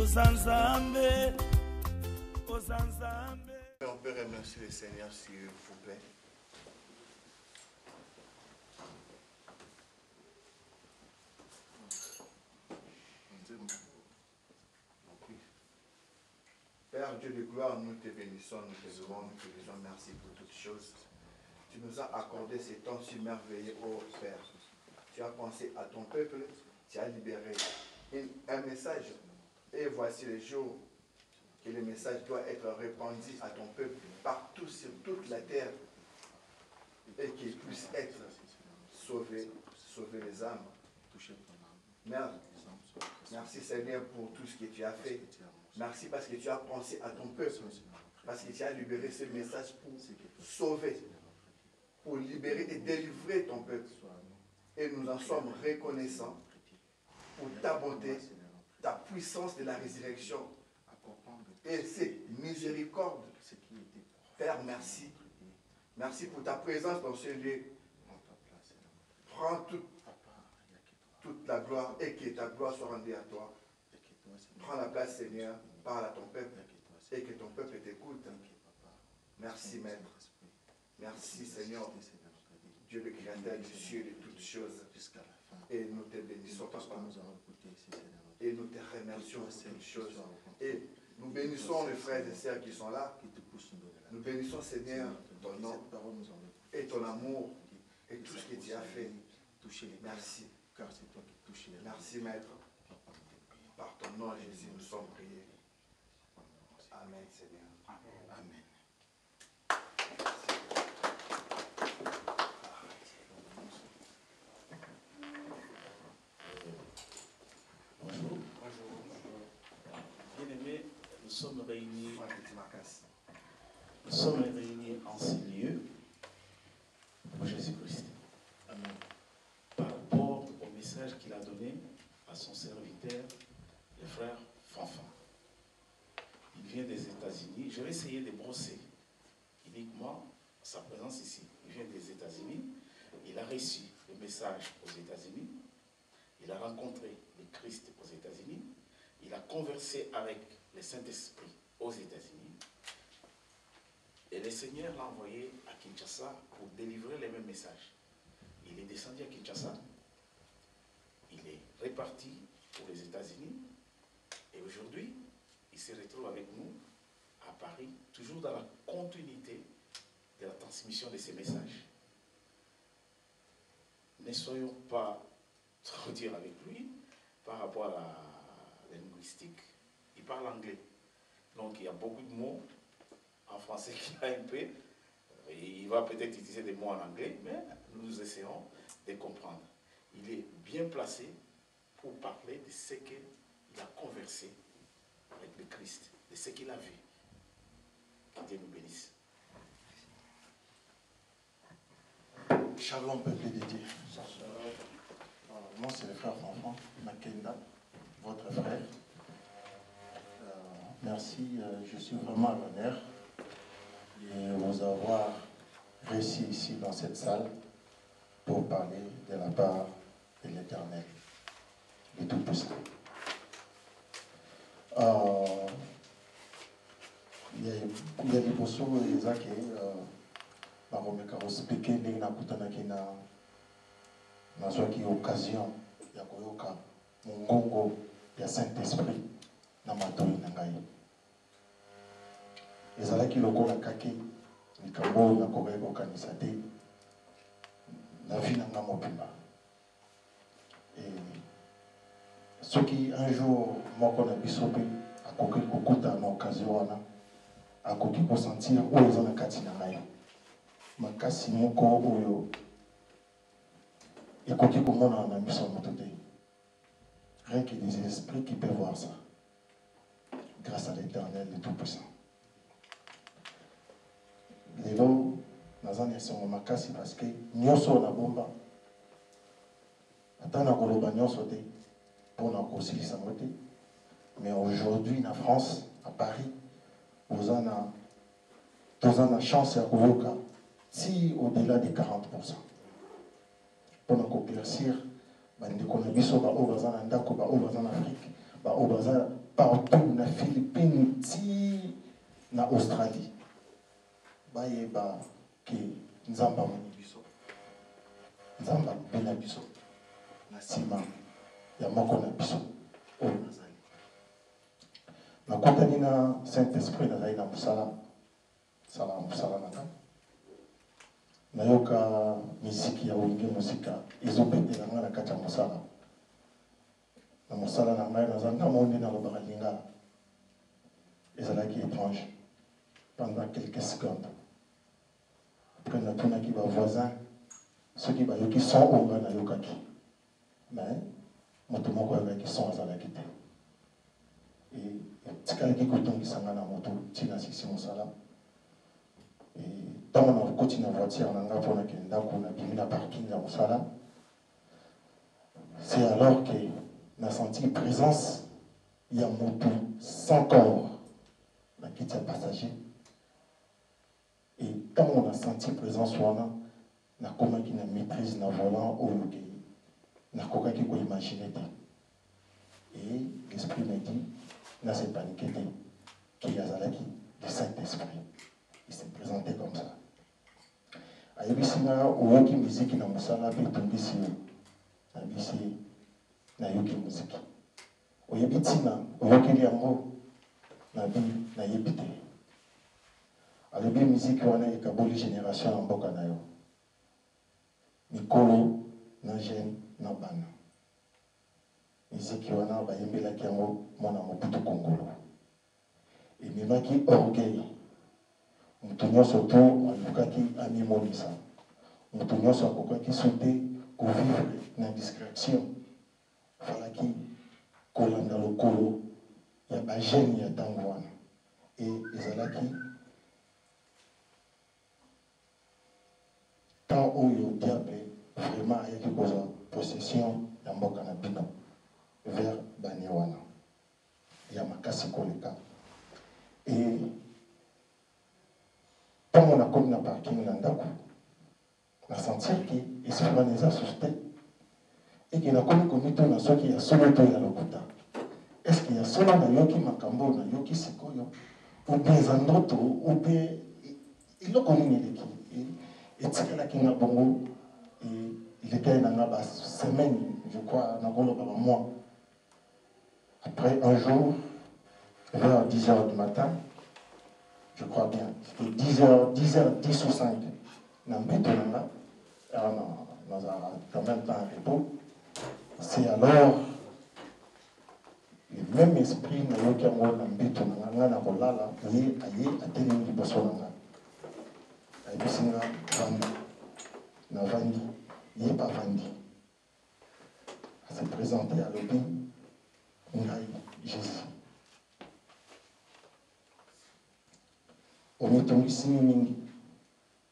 On peut remercier le Seigneur s'il vous plaît. Père Dieu de gloire, nous te bénissons, nous te louons, nous te disons merci pour toutes choses. Tu nous as accordé ces temps si merveilleux, ô Père. Tu as pensé à ton peuple, tu as libéré un message. Et voici le jour que le message doit être répandu à ton peuple partout sur toute la terre et qu'il puisse être sauvé, sauver les âmes. Merde. Merci Seigneur pour tout ce que tu as fait. Merci parce que tu as pensé à ton peuple, parce que tu as libéré ce message pour sauver, pour libérer et délivrer ton peuple. Et nous en sommes reconnaissants pour ta bonté, ta puissance de la résurrection et cette miséricorde. Père, merci. Merci pour ta présence dans ce lieu. Prends toute la gloire et que ta gloire soit rendue à toi. Prends la place, Seigneur, parle à ton peuple et que ton peuple t'écoute. Merci, Maître. Merci, Seigneur, Dieu le Créateur des cieux et de toutes choses. Et nous te bénissons, Papa. Et nous te remercions pour toutes choses. Et nous bénissons les frères et sœurs qui sont là. Nous bénissons, Seigneur, ton nom et ton amour et tout ce que tu as fait. Merci. Merci, Maître. Par ton nom, Jésus, nous sommes priés. Amen, Seigneur. Amen. Bonjour. Bien-aimés, nous sommes réunis en ce lieu pour Jésus-Christ. Amen. Par rapport au message qu'il a donné à son serviteur, le frère Fanfan. Il vient des États-Unis. Je vais essayer de brosser uniquement sa présence ici. Il vient des États-Unis. Il a reçu le message aux États-Unis. Il a rencontré le Christ aux États-Unis. Il a conversé avec le Saint-Esprit aux États-Unis. Et le Seigneur l'a envoyé à Kinshasa pour délivrer les mêmes messages. Il est descendu à Kinshasa. Il est reparti pour les États-Unis. Et aujourd'hui, il se retrouve avec nous à Paris, toujours dans la continuité de la transmission de ces messages. Ne soyons pas trop durs avec lui par rapport à la linguistique. Il parle anglais. Donc il y a beaucoup de mots en français qu'il a un peu. Il va peut-être utiliser des mots en anglais, mais nous essayons de comprendre. Il est bien placé pour parler de ce qu'il a conversé avec le Christ, de ce qu'il a vu. Que Dieu nous bénisse. Shalom, peuple de Dieu. Moi, c'est le frère Fanfan Makenda, votre frère. Merci, je suis vraiment à l'honneur de vous avoir réussi ici dans cette salle pour parler de la part de l'Éternel, le Tout-Puissant. Il y a des personnes qui expliquer nazwaki occasion ya koyoka mongongo ya Saint-Esprit na matoi na ngai. Ezalaki lokola kaki likambo na koka kokanisa te na vie na nga mobimba. Soki un jour moko na biso pe akoki kokuta na occasion wana akoki kosentir oyo eza na kati na ngai makasi moko oyo et quand il commence à la mission de rien que des esprits qui peuvent voir ça. Grâce à l'Éternel, le Tout-Puissant. Les gens, nous avons ma casse parce que nous sommes la bombe. Attends, nous avons sauté pour nous aussi les saboter. Mais aujourd'hui, en France, à Paris, vous en avez la chance à Koyoka, si au-delà de 40%. Pour éclaircir, bandeko na biso ba o baza na ndako ba o baza na Afrique ba o baza partout na Philippines ti na Australie bayeba ke nzamba moni biso nzamba bena biso na sima ya moko na biso oyo nazali nakotani na Saint-Esprit nazali na mosala na nga nayoka miziki ya wenge muzika ezobetela nga na kati ya mosala na mosala na ngai nazanga monde nalobaka lingala ezalaki étrange pendant quelques secondes après natunaki bavoisin soki bayoki son oyo ngai nayokaki mais moto moko ayokaki son azalaki te etikalaki kotongisanga na moto ntina sisi mosala ntango nakoti na voiture na nga mpo nakende ndako nabimi na parking ya mosala c'est alors que na senti présence ya moto sans corps na kiti ya passager et ntango na senti présence wana nakomaki na maîtrise na volant oyo ke nakokaki koimagine te et l'esprit me dit na se paniqué te ki azalaki le Saint-Esprit il s'est présenté comme ça ayebisi nga oyoki miziki na mosala mpe etongisi yo nabisi nayoki muziki oyebi ntina oyokeli yango nayebi te alobi miziki wana ekaboli génération ya mboka na yo mikolo na jeune na bana miziki wana bayembelaki yango mwana mobutu kongolo ememaki orgueil moto nyonso to alukaki amimonisa moto nyonso akokaki so te kovivre na discrétion falaki kolanda lokolo ya bagene ya ntango wana e ezalaki temps oyo diable vraiment ayaki kozwa possession ya mboka na bino vers bane wana ya makasi koleka e ntango nakomi na parking na ndako nasentir ke esprit wana eza suste eke nakomi komitona soki ya solo to ya lokuta eske ya solo nayoki makambo nayoki sikoyo ube eza ndoto ube eloko nini eleki etikalaki nga bongo ilekaki na nga basemaine je crois nakoloba bamois après un jour vers 10h du matin je crois bien c'était 10h10 ou 5 na mbeto na nga dans même temps repos c'est alors le même esprit nayoki yango na mbeto na nga na kolala ye aye atelemi liboso na nga ayebisi nga vandi navandi ye bavandi ase présente alobi ngai Jésus omitongisi mingi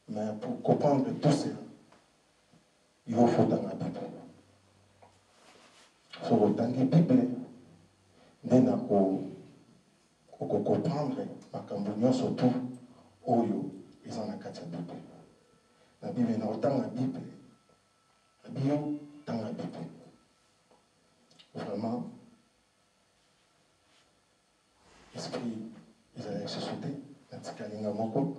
mais pour comprendre tout cela il faut otanga Bible so otangi Bible nde na okocomprendre makambo nyonso tu oyo eza na kati ya Bible na Bible na otanga Bible na bio tanga Bible vraiment esprit ezalaki susu te natikali nga moko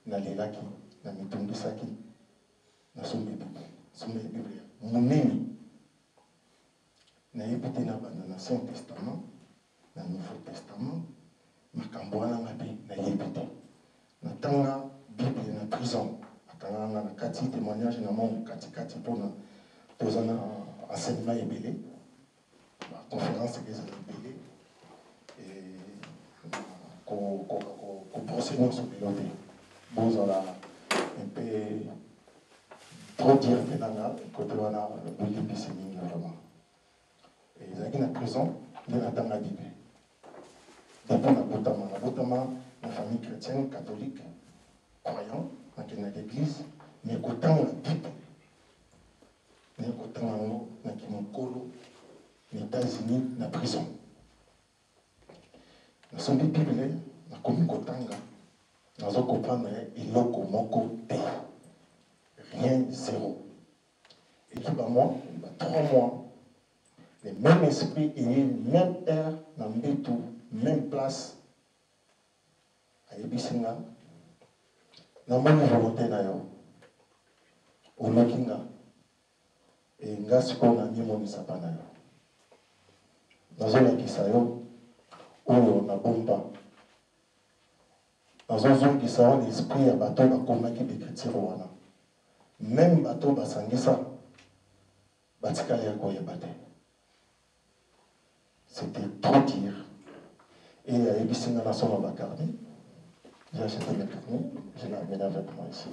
nalelaki na mitungisaki nasombi Bible monene nayebi te na banda na Ancien Testament na Nouveau Testament makambo wana nga mpe nayebi te natanga Bible na prison atanga nga na kati témoignage na mongo katikati mpona toza na enseignement ebele baconférence ezala ebele koprose nyonso lelo te bozala mpe trop dire te nanga kote wana bolimbisi mingi vraiment ezalaki na prison nde natanga Bible depuis nabotama na famille chrétienne catholique croyant nakende l'église mais kotanga Bible ne kotanga yango naki mokolo na États-Unis na prison nasombi Bible nakomi kotanga nazo comprendre eloko moko te rien zéro et puis moi 3 mois le même esprit et une même heure na mbetu place à Ebisinga, na moni volonté na yo, au Lokinga, et nga siko na mimoni sapana yo. Nazola kisayo, oyo na bomba. Nazozo kisayo l'esprit à bateau bakoma ki bekritiro wana. Même bateau basangisa, batikala ya koyebate. C'était trop dur. Et à Ebisinga na son bakarni. J'ai acheté mes carnets, je l'ai amené avec moi ici.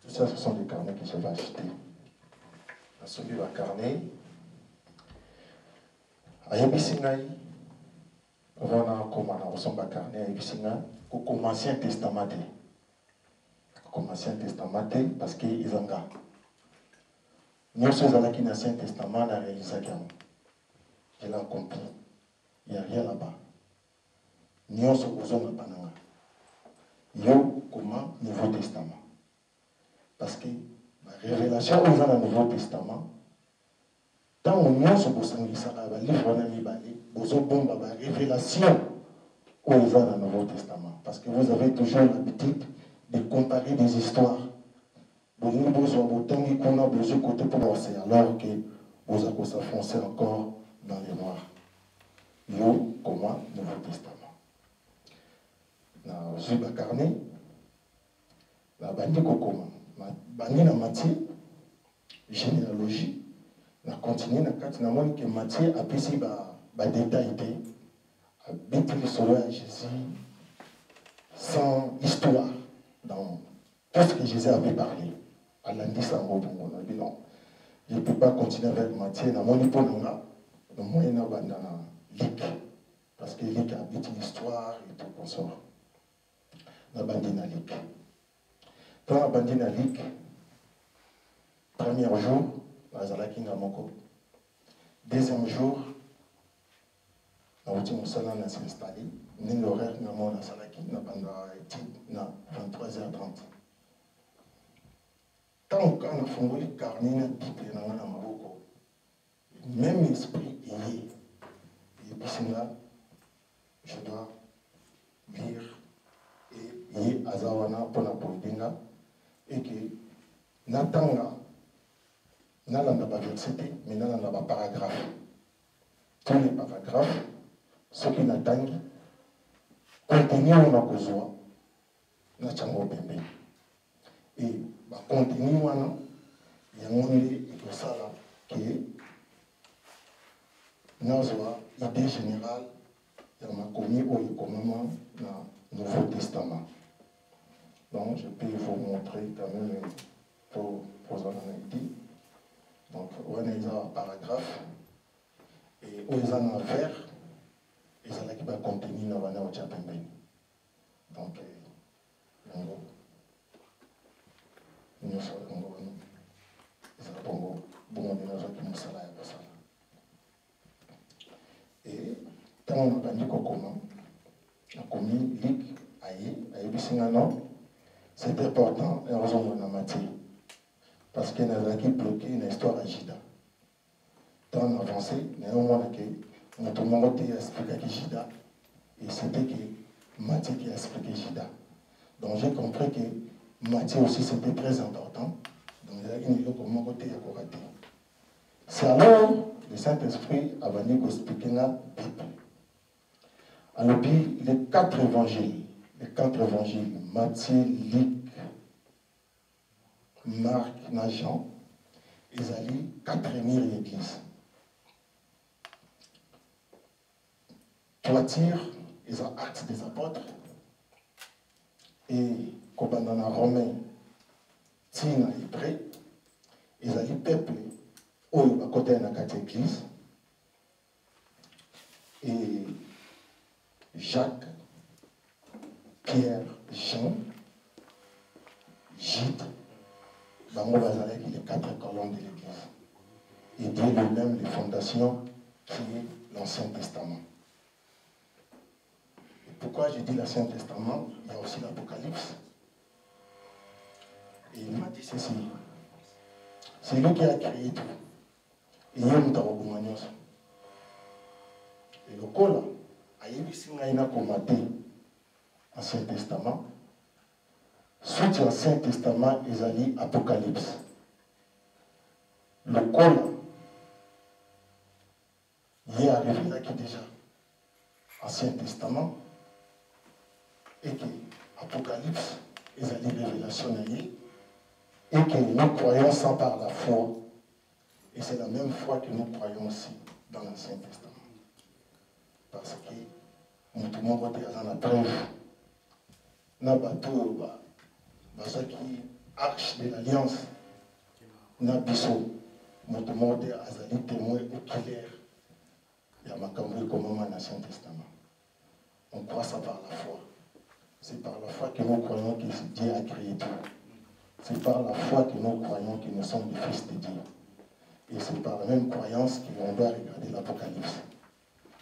Tout ça, ce sont des carnets que j'avais achetés. À celui de carnet, à Ebisingaï, on a commencé à carnet à Ebisinga, au Ancien Testament. Comme Ancien Testament, parce qu'ils ont gardé. Nous sommes allés dans l'Ancien Testament, on a réalisé ça. Je l'ai compris. Il n'y a rien là-bas. Nous sommes aux hommes à Yo, comment Nouveau Testament. Parce que la révélation aux dans le Nouveau Testament, tant que nous sommes aux livre la révélation aux dans le Nouveau Testament. Parce que vous avez toujours l'habitude de comparer des histoires. Vous avez besoin de côté pour lancer, alors que vous avez s'enfoncer encore dans les noirs. Yo, comment Nouveau Testament. Na Zuba Carnet, na bandi kokoma, na bandi na matière, généalogie, na continuer na kati na moni que matière a pris ba détail a bêti le solo à Jésus sans histoire dans tout ce que Jésus avait parlé. À lundi sans mot pour mon avis, non. Je ne peux pas continuer avec matière na moni pour nous là, le moyen na bandana lik, parce que lik a bêti l'histoire et tout consort. La bandine à lik. Dans la bandine à lik, premier jour, Nazalaki Namoko. Deuxième jour, Naouti Moussala n'a s'est installé. Ni l'horaire n'a pas Nazalaki, n'a pas na 23h30. Tant qu'on a fondé le carnet, n'a Bible n'a pas Maroko. Même esprit y est. Et puis c'est là, je dois lire. Et azawana pour la poédinga et que natanga n'alanda pas verset mais n'alanda pas paragraphe. Tous les paragraphes, ceux qui n'attendent, contenu on a besoin, n'a chango bébé. Et bah contenu wana, il y a mon idée et que ça là qui est n'azoa idée générale, il y a ma commis au commandement dans Nouveau Testament. Donc, je peux vous montrer quand même pour analyser. Donc, on a un paragraphe et on a un vers et ça qui va contenir dans le chapitre. Donc, nous sommes et quand on a dit comment on a commis lik c'est important et heureusement dans la matière parce qu'il y a qui bloqué une histoire à Jida. Tant on avancé, néanmoins que notre monde a expliqué que Jida et c'était que Mathieu qui a expliqué Jida. Donc j'ai compris que Mathieu aussi c'était très important. Donc il y a une comment côté à côté. C'est alors le Saint-Esprit a venu expliquer la Bible. Alors puis les quatre évangiles, Matthieu, Luc, Marc, Jean, ils allaient 4000 églises. Toiture, ils ont Actes des Apôtres. Et comme dans la Romain, Tina Hébreu, ils allaient peuple, où à côté de la 4 églises. Et Jacques, Pierre, Jean, Gide, Bango Bazalek, les 4 colonnes de l'Église. Et Dieu lui-même les fondations qui est l'Ancien Testament. Et pourquoi je dis l'Ancien Testament? Il y a aussi l'Apocalypse. dit ceci. C'est lui qui a créé tout. Et il y a un et le col, il a commenté l'Ancien Testament. Suite à l'Ancien Testament, ils ont dit Apocalypse. Le col, il est arrivé là qui déjà Ancien Testament et que Apocalypse, ils ont dit révélation et que nous croyons ça par la foi. Et c'est la même foi que nous croyons aussi dans l'Ancien Testament. Parce que nous tout le monde est dans la preuve. Nous avons qui arche de l'alliance. Nous avons nous tout le monde est dans témoin oculaire. Il y a ma caméra comme dans l'Ancien Testament. On croit ça par la foi. C'est par la foi que nous croyons que Dieu a créé tout. C'est par la foi que nous croyons que nous sommes des fils de Dieu. Et c'est par la même croyance qu'on doit regarder l'Apocalypse.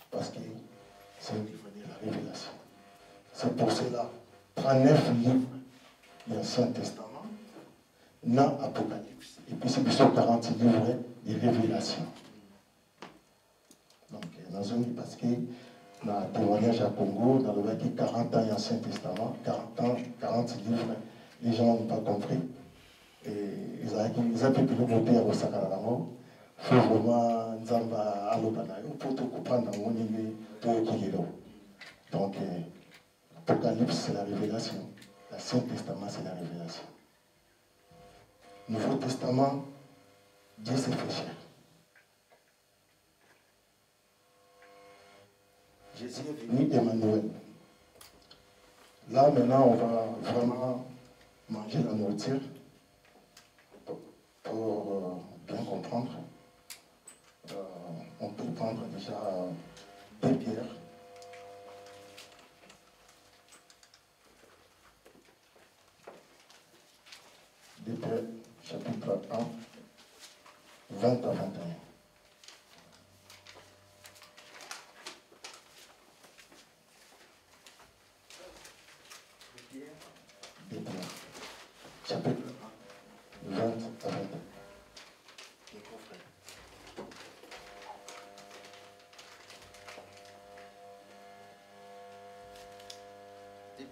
Parce que c'est au niveau de la révélation. C'est pour cela, 39 livres de l'Ancien Testament, dans l'Apocalypse. Et puis c'est 40 livres de révélation. Donc, dans une parce que dans le témoignage à Congo, dans le 40 ans d'Ancien Testament, 40 ans, 40 livres, les gens n'ont pas compris. Et ils ont pu nous voter à Osakarango. Il faut vraiment Nzamba Alobanayo pour tout comprendre dans mon niveau tout qui est là. Donc, l'Apocalypse, c'est la révélation. L'Ancien Testament, c'est la révélation. Nouveau Testament, Dieu s'est fait chair. Jésus est venu, Emmanuel. Là, maintenant, on va vraiment manger la nourriture pour bien comprendre. On peut prendre déjà deux pierres. Deux pierres, chapitre 1, 20 à 21. Deux pierres, chapitre 1, 20 à 21.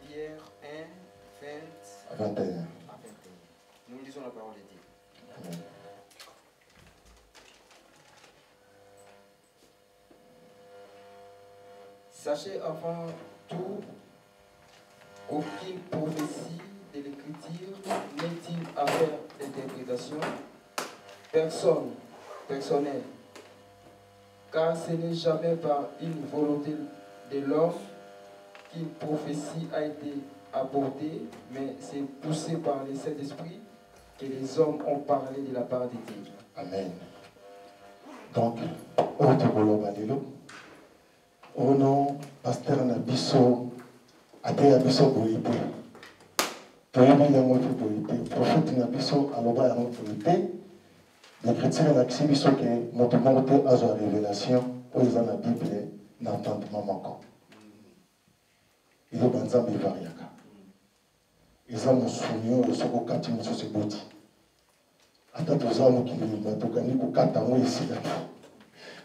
Pierre 1, 20 à 21. Nous lisons la parole de Dieu. Amen. Sachez avant tout qu'aucune prophétie de l'Écriture n'est-il à faire d'interprétation personnelle, car ce n'est jamais par une volonté de l'homme qu'une prophétie a été apportée, mais c'est poussé par le Saint-Esprit que les hommes ont parlé de la part de Dieu. Amen. Donc, au nom pasteur Nabiso, ate Nabiso Boïté. Toyebi yango te Boïté. Prophète Nabiso aloba yango Boïté. Les chrétiens n'accès biso que moto monte à la révélation où ils ont la Bible n'entendement manquant. Il est dans un variaka. Ils ont mon souvenir de ce qu'on continue sur ce bouti. Attends, tu as un qui est tokani ko kata mo ici là.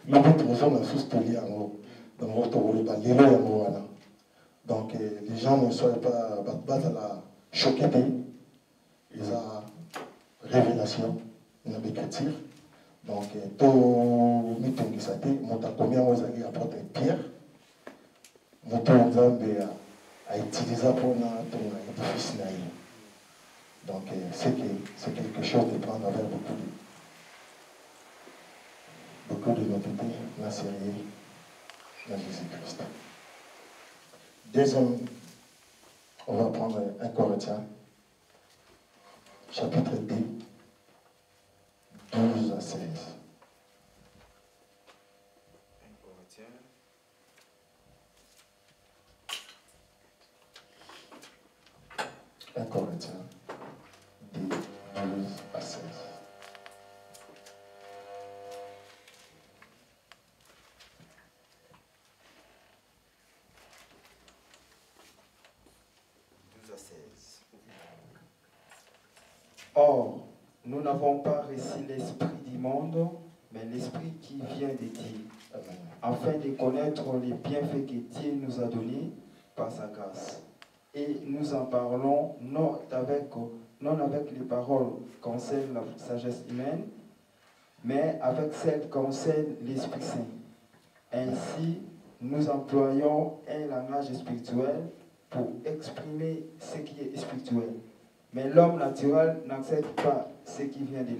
Mais tu as un sous-toli yango dans votre rôle ba lelo yango wana. Donc les gens ne soient pas la choqués. Ils ont révélation, une écriture. Donc tout mitongisate, monta combien vous allez apporter pierre. Monta nzambe à utiliser pour ton édifice naïf. Donc c'est quelque chose de prendre avec beaucoup de nobilité, la série, la Jésus-Christ. Deuxième, on va prendre 1 Corinthiens, chapitre 2, 12 à 16. 1 Corinthiens 2, 12 à 16. Or, nous n'avons pas reçu l'esprit du monde, mais l'esprit qui vient de Dieu, afin de connaître les bienfaits que Dieu nous a donnés par sa grâce. Et nous en parlons non avec les paroles qu'enseigne la sagesse humaine, mais avec celles qu'enseigne l'Esprit Saint. Ainsi, nous employons un langage spirituel pour exprimer ce qui est spirituel. Mais l'homme naturel n'accepte pas ce qui vient de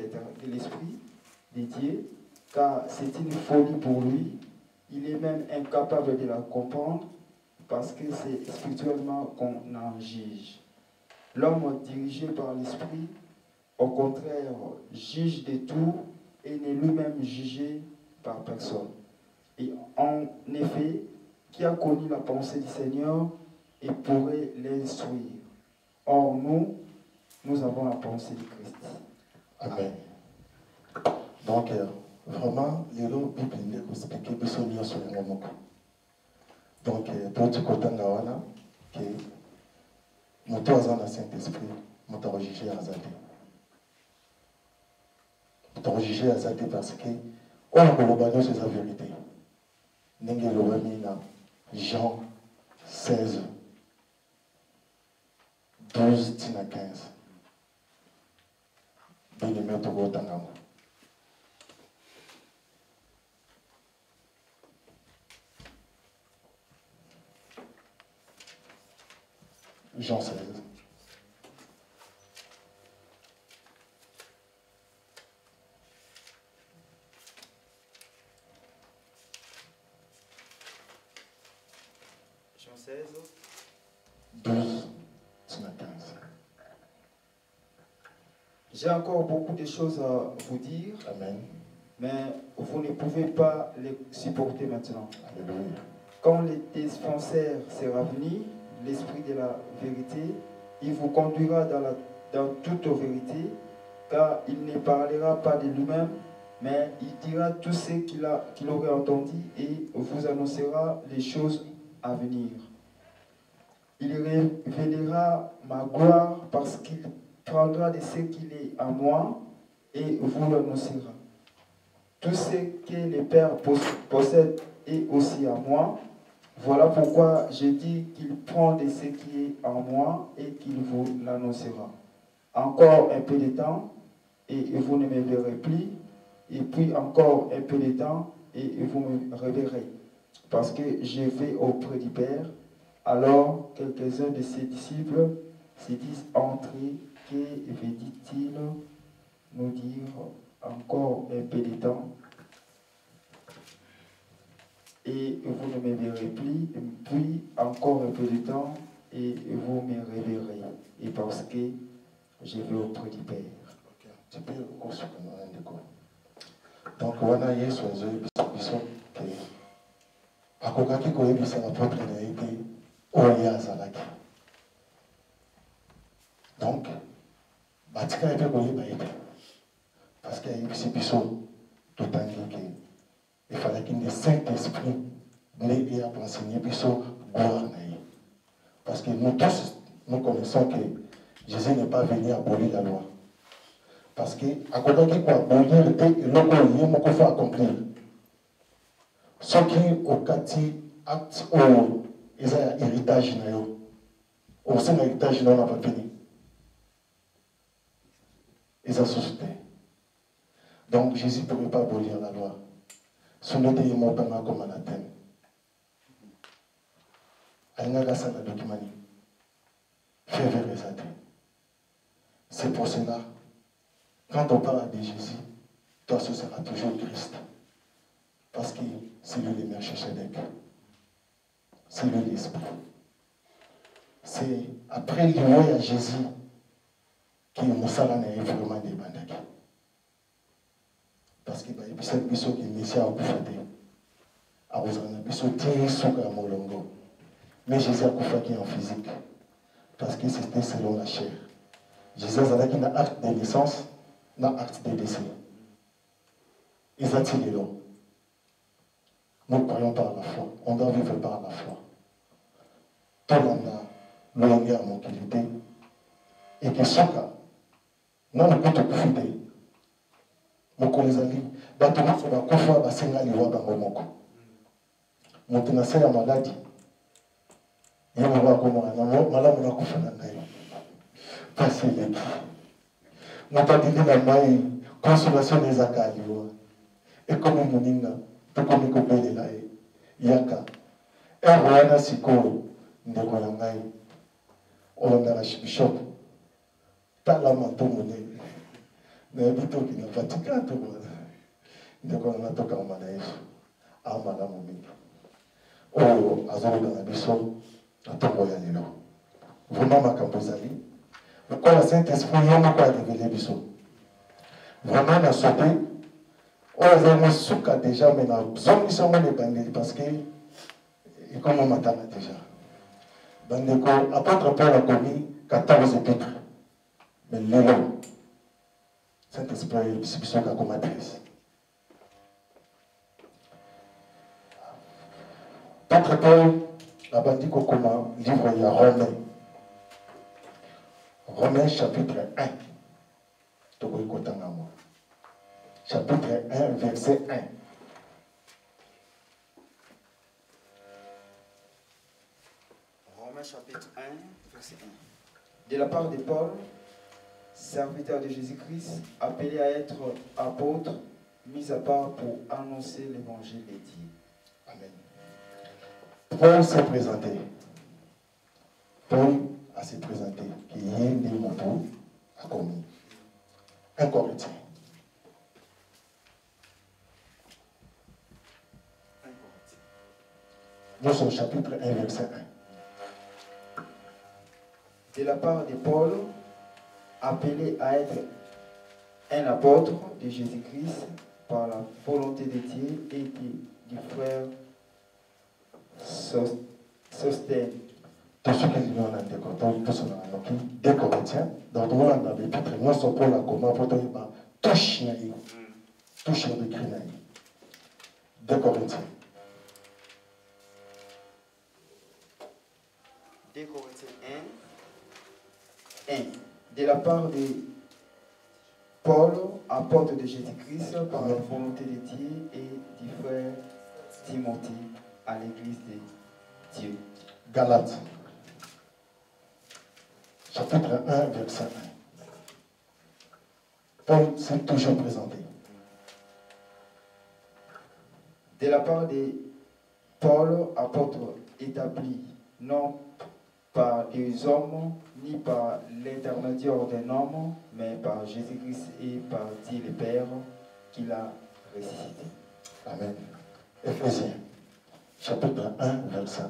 l'Esprit de Dieu, car c'est une folie pour lui. Il est même incapable de la comprendre, parce que c'est spirituellement qu'on en juge. L'homme dirigé par l'Esprit, au contraire, juge de tout et n'est lui-même jugé par personne. Et en effet, qui a connu la pensée du Seigneur et pourrait l'instruire. Or, nous avons la pensée de Christ. Amen. Donc, vraiment, les lots bibliques vous expliquent que ce n'est sur le moment. Donc, d'autres côtés, que mon temps dans le Saint-Esprit, mon temps jugé à Zadé. Mon temps jugé à Zadé parce que, on a globalisé sur sa vérité. N'engagez le Jean 16, 12, 15. Bien-aimé, tout le temps. Jean 16. Jean 16. 12, 15. J'ai encore beaucoup de choses à vous dire, Amen. mais vous ne pouvez pas les supporter maintenant. Alléluia. Quand le dispensaire sera venu, l'Esprit de la vérité, il vous conduira dans toute vérité, car il ne parlera pas de lui-même, mais il dira tout ce qu'il aurait entendu et vous annoncera les choses à venir. Il révélera ma gloire parce qu'il prendra de ce qu'il est à moi et vous l'annoncera. Tout ce que le Père possède est aussi à moi. Voilà pourquoi je dis qu'il prend de ce qui est en moi et qu'il vous l'annoncera. Encore un peu de temps et vous ne me verrez plus. Et puis encore un peu de temps et vous me reverrez. Parce que je vais auprès du Père. Alors quelques-uns de ses disciples se disent entrer. Que veut-il nous dire encore un peu de temps? Et vous ne me verrez plus, puis encore un peu de temps, et vous me reverrez. Et parce que je vais auprès du Père. Ok, tu peux construire un décor. Donc, on a eu sur les bisous que à Kokaki Koebisa la propre été, Oya Zalaki. Donc, Batika était Koye Baïda. Parce qu'il y a eu ces bisous tout le temps il fallait qu'il y ait le Saint-Esprit et à enseigner bisous gloire. Parce que nous tous, nous connaissons que Jésus n'est pas venu abolir la loi. Parce que, à côté de quoi, abolir et l'autre, il faut accomplir. Ce qui est au quartier, acte, ils ont un héritage, au sein de l'héritage, on n'a pas fini. Ils ont suscité. Donc, Jésus ne pouvait pas abolir la loi. Son nom est mort comme anathème. Aïna ça la document. Fais vérifier. C'est pour cela, quand on parle de Jésus, toi, ce sera toujours Christ. Parce que c'est lui le Melchizedek. C'est lui l'Esprit. C'est après l'envoi à Jésus que Moussala n'est vraiment débandé. Parce que c'est le qui est Messie à Koufate. À Rosana, c'est Thierry Souka Molongo. Mais Jésus a Koufaki en physique. Parce que c'était selon la chair. Jésus a un acte de naissance, un acte de décès. Ils attirent les lois. Nous croyons par la foi. On doit vivre par la foi. Tout le monde a l'ongé à mon qualité. Et que Souka, nanu mpe tokufi te mokolo ezali bato nyonso bakufa basenga liwa bango moko moto na se ya maladi ye moko akomaka malamu nakufa na ngai pasi eleki moto adindi na mai consolation ezaka aliwa ekomi moninga tokomi kobelela ye yaka ere wana sikoyo ndeko na ngai olanda archbishop tala manto monene nayebi toki na vatican to wana ndeko na nga tokangama na yesu amalamu mingi oyo azoloba na biso na ntongo ya lelo vraiment makambo ezali lokola saint esprit ye moko arevele biso vraiment na sote oyo ezali mosuka déjà me nazongisa ngo na ebandeli parce que ekomi matanga déjà bandeko apôtre paul akomi 14 épîtres mais lelo saint esprit ayebisi biso kakoma 13 apôtre paul abandi kokoma livre ya Romains chapitre 1 tokoki kotanga ngo chapitre 1 verset 1 Romains chapitre 1 verset 1. De la part de Paul, serviteur de Jésus-Christ, appelé à être apôtre, mis à part pour annoncer l'évangile de Dieu. Amen. Paul s'est présenté. Paul a s'est présenté. Qui est des motos a commis. Un Corinthien. Nous sommes au chapitre 1, verset 1. De la part de Paul, appelé à être un apôtre de Jésus-Christ par la volonté de Dieu et du frère Sostène. Tous ceux qui vivent en Antécoton, tous sont en des Corinthiens, dans le monde dans l'épître, nous sommes pour la comment pour toucher le cri des Corinthiens. 2 Corinthiens 1. 1. De la part de Paul, apôtre de Jésus-Christ, par la volonté de Dieu et du frère Timothée à l'église de Dieu. Galates, chapitre 1, verset 1. Paul s'est toujours présenté. De la part de Paul, apôtre établi, non par des hommes, ni par l'intermédiaire d'un homme, mais par Jésus-Christ et par Dieu le Père qui l'a ressuscité. Amen. Éphésiens, chapitre 1, verset 1.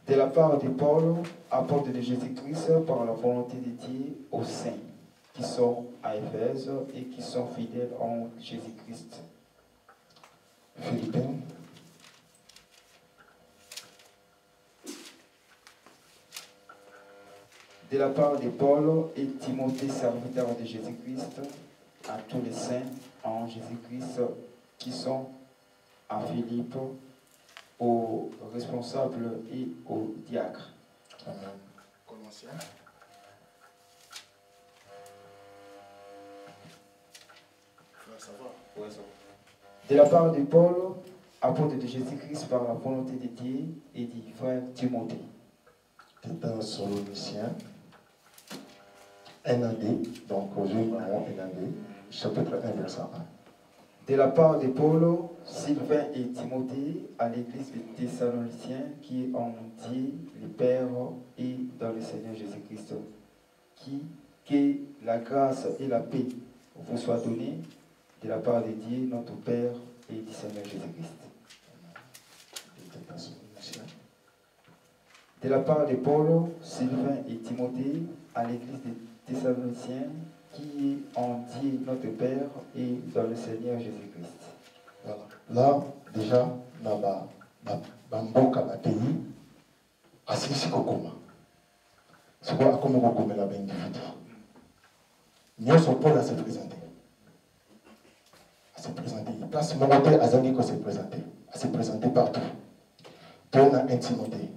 De la part de Paul, apôtre de Jésus-Christ, par la volonté de Dieu aux saints qui sont à Éphèse et qui sont fidèles en Jésus-Christ. Philippiens, de la part de Paul et Timothée, serviteur de Jésus-Christ, à tous les saints en Jésus-Christ qui sont à Philippe, aux responsables et aux diacres. Amen. Colossiens. De la part de Paul, apôtre de Jésus-Christ par la volonté de Dieu et du frère Timothée. C'est un Solonicien. NAD, donc aujourd'hui, NAD, chapitre 1, verset 1. De la part de Paul, Sylvain et Timothée, à l'église des Thessaloniciens qui ont Dieu, le Père et dans le Seigneur Jésus-Christ. Que la grâce et la paix vous soient données de la part de Dieu, notre Père et du Seigneur Jésus-Christ. De la part de Paul, Sylvain et Timothée, à l'église des Thessaloniciens qui ont Dieu, notre Père et dans le Seigneur Jésus-Christ. Voilà. Là, déjà, dans Bamboka, le pays, assis Kokoma. C'est quoi, comment Kokoma la individu? Nous sommes Paul à se présenter. À se présenter. Il place mon côté à Zaniko se présenter. À se présenter partout. Paul a intimité.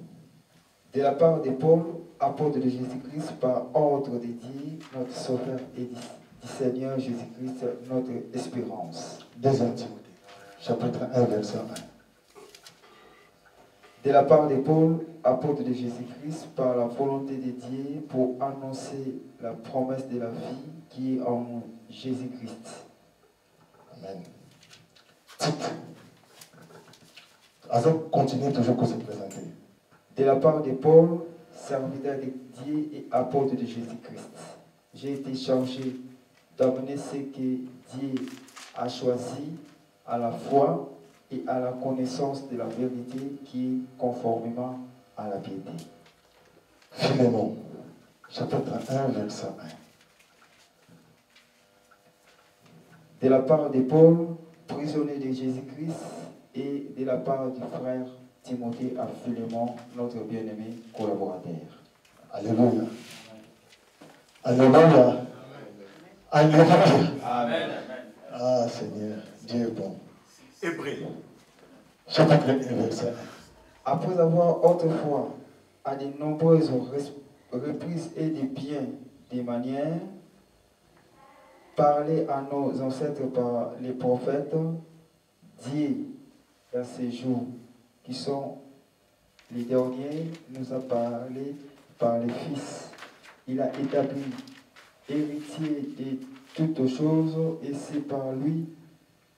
De la part de Paul, apôtres de Jésus-Christ, par ordre de Dieu, notre Sauveur et du Seigneur Jésus-Christ, notre espérance. 2 Timothée, chapitre 1, verset 1. De la part de Paul, apôtre de Jésus-Christ, par la volonté de Dieu, pour annoncer la promesse de la vie qui est en Jésus-Christ. Amen. Tite. Azok continue toujours pour se présenter. De la part de Paul, serviteur de Dieu et apôtre de Jésus-Christ, j'ai été chargé d'amener ce que Dieu a choisi à la foi et à la connaissance de la vérité qui est conformément à la piété. Philémon, chapitre 1, verset 1. De la part de Paul, prisonnier de Jésus-Christ, et de la part du frère Timothée à Philémon, notre bien-aimé collaborateur. Alléluia. Alléluia. Alléluia. Amen. Ah Seigneur, Dieu est bon. Hébreu, Chapitre 1, verset 1. Après avoir autrefois, à de nombreuses reprises et de bien des manières, parlé à nos ancêtres par les prophètes, Dieu, dans ces jours qui sont les derniers, nous a parlé par les fils. Il a établi héritier de toutes choses et c'est par lui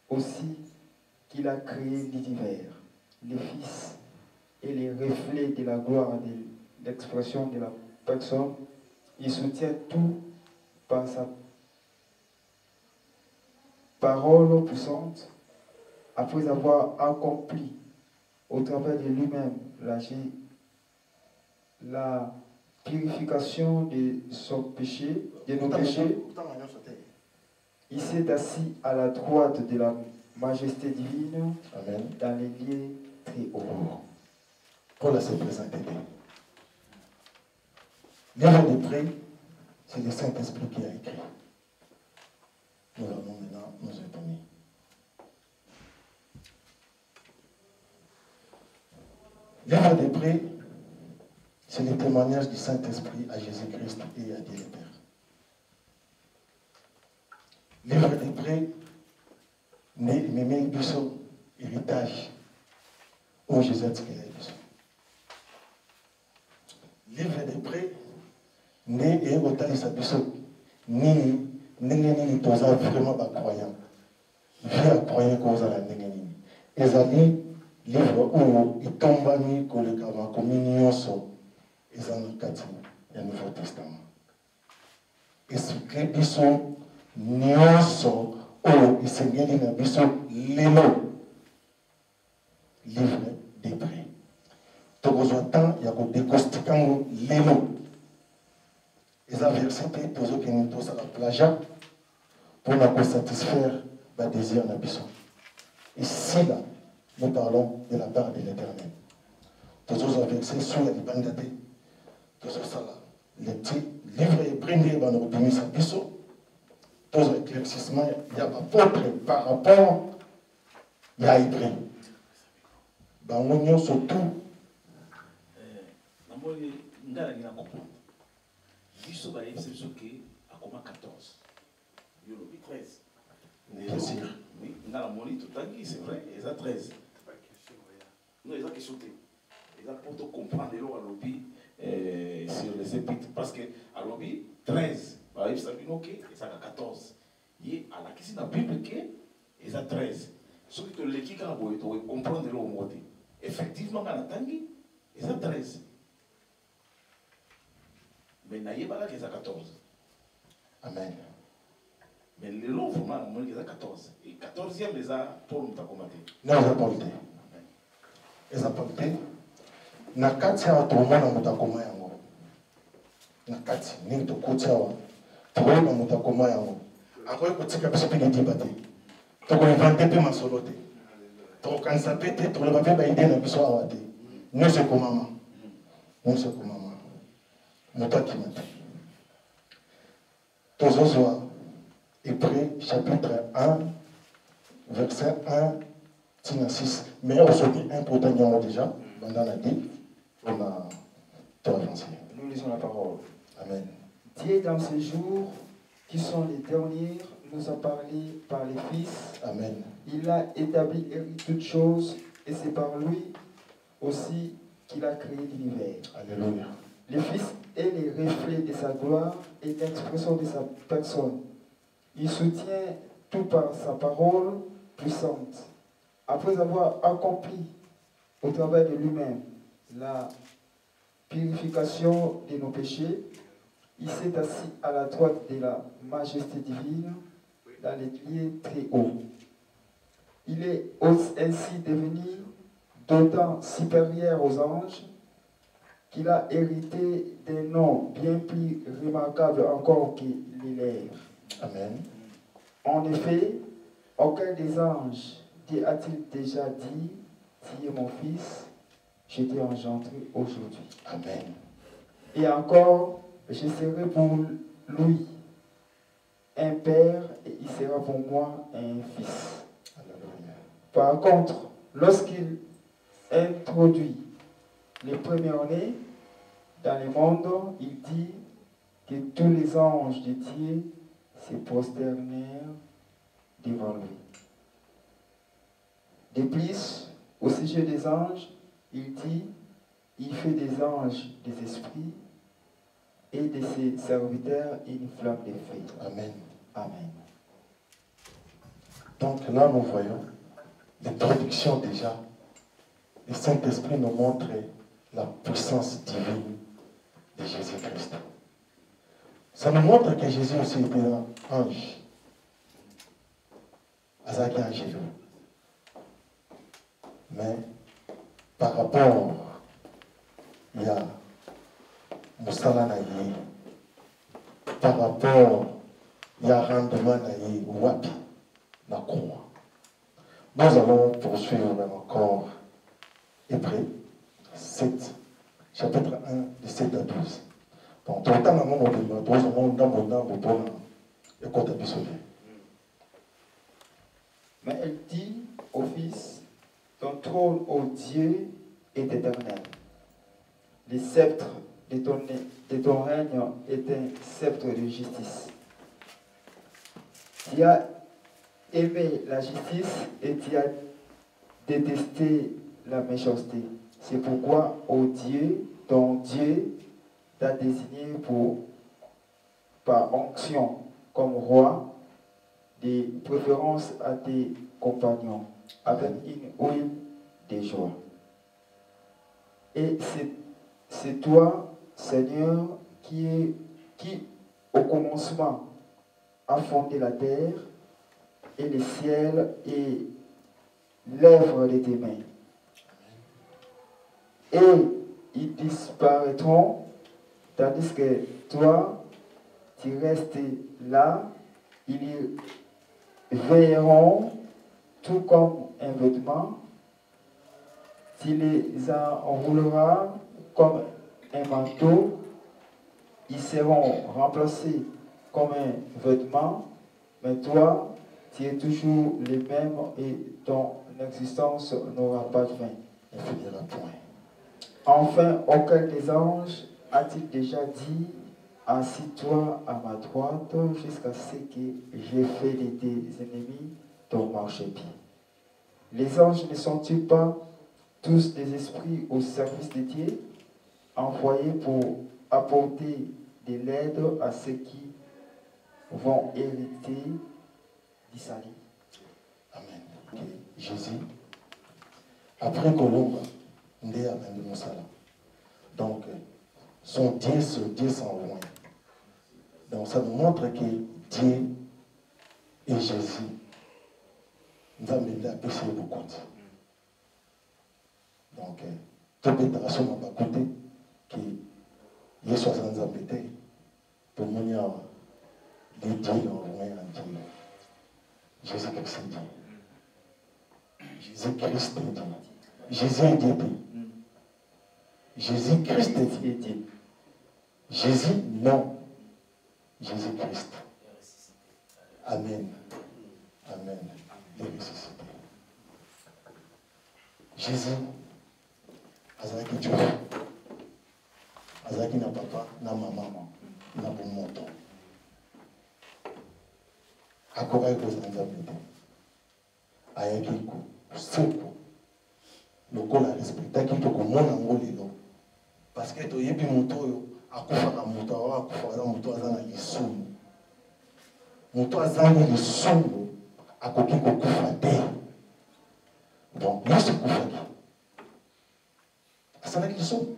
aussi qu'il a créé l'univers. Les fils et les reflets de la gloire de l'expression de la personne. Il soutient tout par sa parole puissante. Après avoir accompli au travers de lui-même la purification de son péché, de nos péchés, il s'est assis à la droite de la majesté divine. Amen. Dans les lieux très hauts. Paul s'est présenté. Livre des prêts, c'est le Saint-Esprit qui a écrit. Nous allons maintenant nous étonner. Livre des prêts, c'est le témoignage du Saint-Esprit à Jésus-Christ et à Dieu le Père. Livre des prêts, mais biso héritage où Jésus a tiré biso. Livre des prêts, né et otalisa biso ni nini toza vraiment ba croyant. Via croyant cause à la nini. Ezali livre où il tombe ni kolekama communion so ezana kati ya Nouveau Testament. Esprit biso nyonso oyo esengeli na biso lelo. Livre des prêts. Tokozwa temps ya kodécortiquer yango lelo. Eza verset te tozokende tosala plagiat mpona kosatisfaire badésir na biso. Ici là, nous parlons de la part de l'Éternel. Tozozwa verset sur ya libanda te tozosala le petit livre hébreu nde banokobimisa biso. Tozwa éclaircissement ya bapôtre par rapport ya hébreu. Bango nyonso tout namoni ngala ngina comprendre. Biso ba yebisa biso ke akoma 14. Yo lobi 13. Bien sûr. Oui, ngala moni totangi, c'est vrai, ils a 13. Non, ils a question te. Ils a pour te comprendre lo alobi sur les épîtres parce que alobi 13. Ba yebisa bino ke ça 14. Yé ala kisi na Bible ke ils a 13. Ce qui te leki kana boye to comprendre lo moté. Effectivement ngala tangi, ils a 13. Mais naïeba qu'ils a 14. Amen. Mais les lots, vraiment, on a 14. Et 14e, les a pour nous t'accommoder. Non, ils apporté. Ils apporté. Nakati ya tomona mutakoma yango. Nakati ni to kotiawa. Toyeba mutakoma yango. Akoye kotika biso pe ngedi bate. To ko inventer pe masolo te. To kanisa pe te to le ba pe ba idée na biso awa te. Nous c'est comme maman. Nous c'est comme maman. Mutakimate. Tozozwa Hébreu chapitre 1 verset 1 6. Mais aujourd'hui important déjà, pendant la dit, on a Toi, avancer. Nous lisons la parole. Amen. Dieu, dans ces jours qui sont les derniers, nous a parlé par les fils. Amen. Il a établi toutes choses et c'est par lui aussi qu'il a créé l'univers. Alléluia. Le Fils est le reflet de sa gloire et l'expression de sa personne. Il soutient tout par sa parole puissante. Après avoir accompli au travers de lui-même la purification de nos péchés, il s'est assis à la droite de la majesté divine dans les lieux très hauts. Il est ainsi devenu d'autant supérieur aux anges qu'il a hérité d'un nom bien plus remarquable encore que les leurs. Amen. En effet, aucun des anges a-t-il déjà dit, tu es mon fils, je t'ai engendré aujourd'hui. Amen. Et encore, je serai pour lui un père et il sera pour moi un fils. Alléluia. Par contre, lorsqu'il introduit les premiers-nés dans le monde, il dit que tous les anges de Dieu se prosternèrent devant lui. De plus, au sujet des anges, il dit, il fait des anges des esprits et de ses serviteurs une flamme de feu. Amen. Amen. Donc là, nous voyons l'introduction déjà. Le Saint-Esprit nous montre la puissance divine de Jésus-Christ. Ça nous montre que Jésus aussi était un ange. Azaki angéleux. Mais par rapport, il y a Moussala Naye. Par rapport, il y a rendement Naye, Wapi, la croix. Nous allons poursuivre même encore Hébreux 7, chapitre 1, de 7 à 12. Donc, tout le temps, mais elle dit au Fils, ton trône, ô Dieu, est éternel. Le sceptre de ton règne est un sceptre de justice. Tu as aimé la justice et tu as détesté la méchanceté. C'est pourquoi, ô Dieu, ton Dieu t'a désigné par onction comme roi, de préférence à tes compagnons, avec une huile de joie. Et c'est toi, Seigneur, qui au commencement a fondé la terre et le ciel et l'œuvre de tes mains. Et ils disparaîtront, tandis que toi, tu restes là, ils y veilleront tout comme un vêtement, tu les enrouleras comme un manteau, ils seront remplacés comme un vêtement, mais toi, tu es toujours le même et ton existence n'aura pas de fin. Il finira point. Enfin, aucun des anges a-t-il déjà dit, assis-toi à ma droite jusqu'à ce que j'ai fait de tes ennemis ton marchepied. Les anges ne sont-ils pas tous des esprits au service de Dieu, envoyés pour apporter de l'aide à ceux qui vont hériter du salut? Amen. Ok. Jésus, après Colombe, Ndé a même Moussala. Donc, son Dieu s'en loin. Donc, ça nous montre que Dieu et Jésus nous avons amené à pécher beaucoup. Donc, toute l'interaction m'a pas coûté que les 60 ans pété pour nous dire les dieux en loin en Dieu. Jésus-Christ dit. Jésus-Christ dit. Jésus est Dieu. Jésus-Christ est Dieu. Jésus, non. Jésus-Christ. Amen. Amen. Il est ressuscité. Jésus, Azaki Dieu. azalaki na papa na mama na bomoto akokaki kozala nzambe te ayaki koseko lokola respectaki to komona yango lelo parce que toyebi moto oyo akufaka moto awa akufaka na moto aza na lisumu moto azangi lisumu akoki kokufa te donc yesu akufaki asalaki lisumu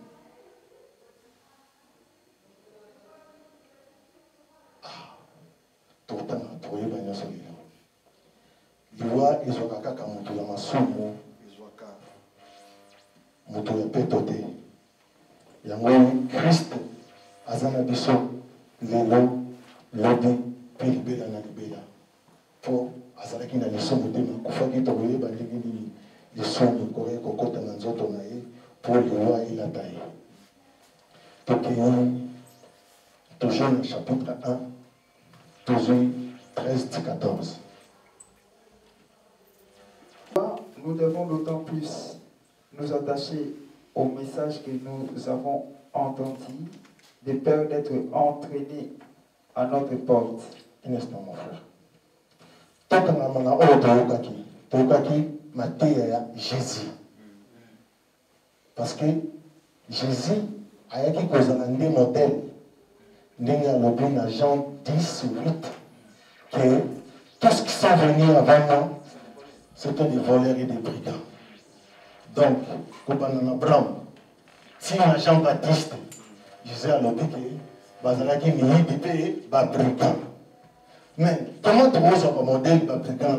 totanga toyeba nyonso lelo liwa ezwaka kaka moto ya masumu ezwaka moto ya peto te yango Christ aza na biso lelo lobi mpe libela na libela mpo azalaki na lisumu te akufaki tokoyeba ndenge nini lisumu ekoki kokota na nzoto na ye mpo liwa elata ye tokei toujours na chapitre 1 toujours 13-14. Nous devons d'autant plus nous attacher au message que nous avons entendu, de peur d'être entraînés à notre porte. Un instant, mon frère. Tant que nous avons Tokaki, Matéa, Jésus. Parce que Jésus a été un modèle. Nous avons dans Jean 10 ou 8 que tous qui sont venus avant moi, c'était des voleurs et des brigands. Donc, comme Abraham, si Jean-Baptiste, Jésus a dit que Bazalaki Mihi Bébé, brigand. Mais comment tu oses un modèle de brigand?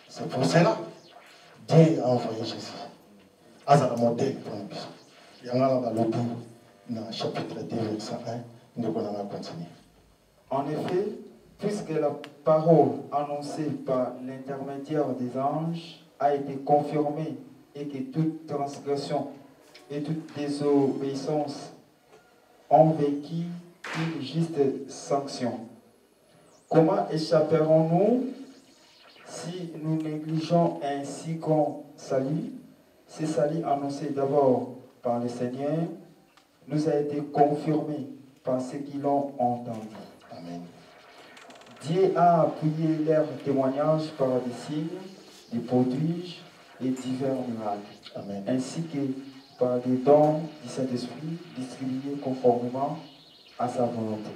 C'est pour cela Dieu a envoyé Jésus. As un modèle pour nous. Il y a un lobby dans le chapitre 2, verset 1. Nous allons continuer. En effet, puisque la parole annoncée par l'intermédiaire des anges a été confirmée et que toute transgression et toute désobéissance ont vécu une juste sanction, comment échapperons-nous si nous négligeons un si grand salut? Ce salut annoncé d'abord par le Seigneur nous a été confirmé par ceux qui l'ont entendu. Amen. Dieu a appuyé leur témoignage par des signes, des prodiges et divers miracles, Amen. ainsi que par des dons du Saint-Esprit distribués conformément à sa volonté.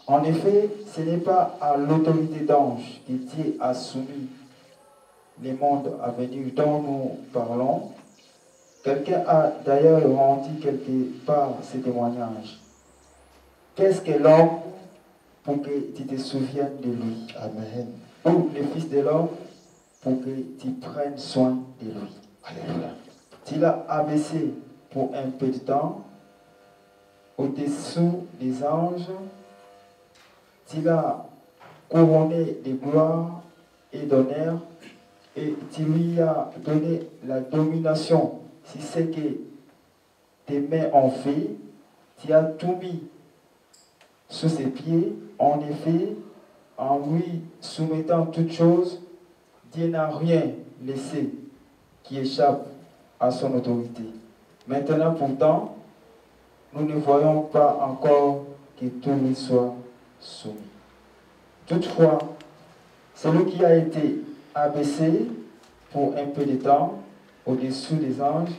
En effet, ce n'est pas à l'autorité d'ange que Dieu a soumis les mondes à venir dont nous parlons. Quelqu'un a d'ailleurs rendu quelque part ces témoignages. Qu'est-ce que l'homme pour que tu te souviennes de lui? Amen. Ou le Fils de l'homme pour que tu prennes soin de lui? Alléluia. Tu l'as abaissé pour un peu de temps au-dessous des anges. Tu l'as couronné de gloire et d'honneur et tu lui as donné la domination sur ce que tes mains ont fait. Tu as tout mis sous ses pieds. En effet, en lui soumettant toutes choses, Dieu n'a rien laissé qui échappe à son autorité. Maintenant, pourtant, nous ne voyons pas encore que tout lui soit soumis. Toutefois, celui qui a été abaissé pour un peu de temps au-dessous des anges,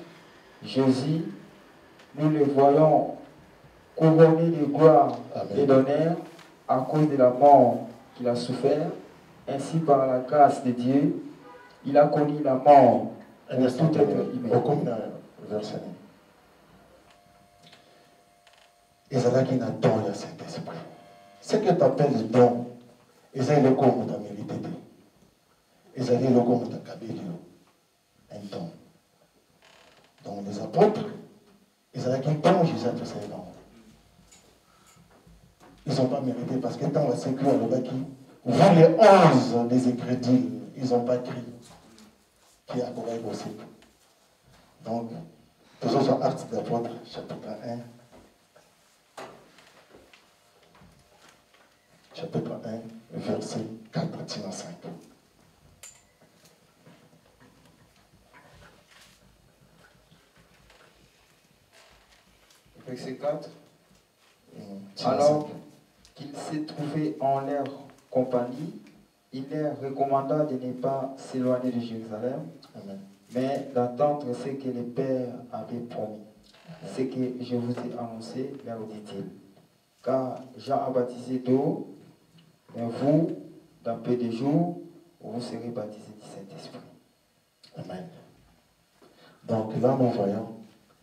Jésus, nous le voyons couronné de gloire et d'honneur à cause de la mort qu'il a souffert. Ainsi, par la grâce de Dieu, il a connu la mort de tout être humain. Ezalaki na don ya Saint-Esprit. Ce que tu appelles le don, ezali loko moto mérité te. Ezali loko moto kabeli un don. Donc les apôtres, ezalaki don Jésus a fait ça. Ils n'ont pas mérité parce que tant c'est que vous les 11 des ingrédients, ils n'ont pas crié qui a couru aussi. Donc, toujours sur Actes des Apôtres, chapitre 1. Chapitre 1, verset 4 à 5. 4. Alors qu'il s'est trouvé en leur compagnie, il leur recommanda de ne pas s'éloigner de Jérusalem, mais d'attendre ce que le Père avait promis. Ce que je vous ai annoncé, leur dit-il. Car Jean a baptisé d'eau, mais vous, dans peu de jours, vous serez baptisés du Saint-Esprit. Amen. Donc là, nous voyons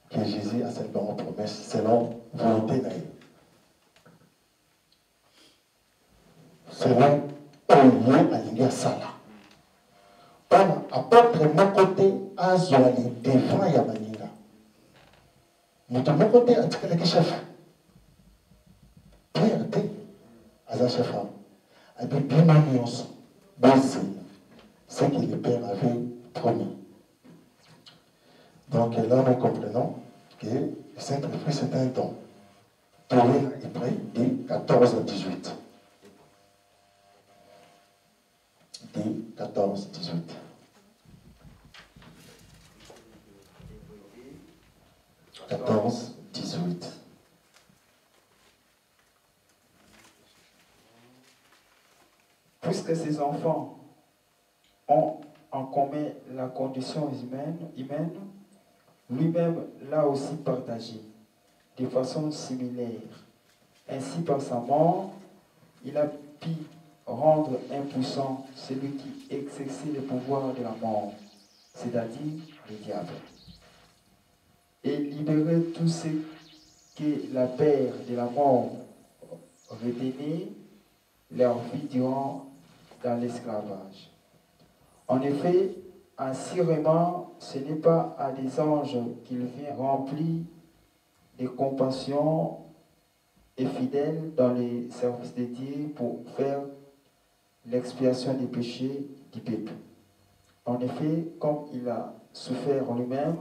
que Jésus a cette bonne promesse selon volonté naïve. Selon Olivier Alinga Sala. Par apôtre mon côté, Azoali devant Yamaninga. Mon côté, à titre de chef. Prière, Aza chef. Avec bien nuance, ce que le Père avait promis. Donc là, nous comprenons que le Saint-Esprit, c'est un don. Tourné est près de 14 à 18. De 14 à 18. « 14, 18. Puisque ces enfants ont en commun la condition humaine, lui-même l'a aussi partagé de façon similaire. Ainsi, par sa mort, il a pu rendre impuissant celui qui exerçait le pouvoir de la mort, c'est-à-dire le diable, et libérer tous ceux que la peur de la mort retenait leur vie durant dans l'esclavage. En effet, assurément, ce n'est pas à des anges qu'il vient rempli de compassion et fidèle dans les services de Dieu pour faire l'expiation des péchés du peuple. En effet, comme il a souffert lui-même,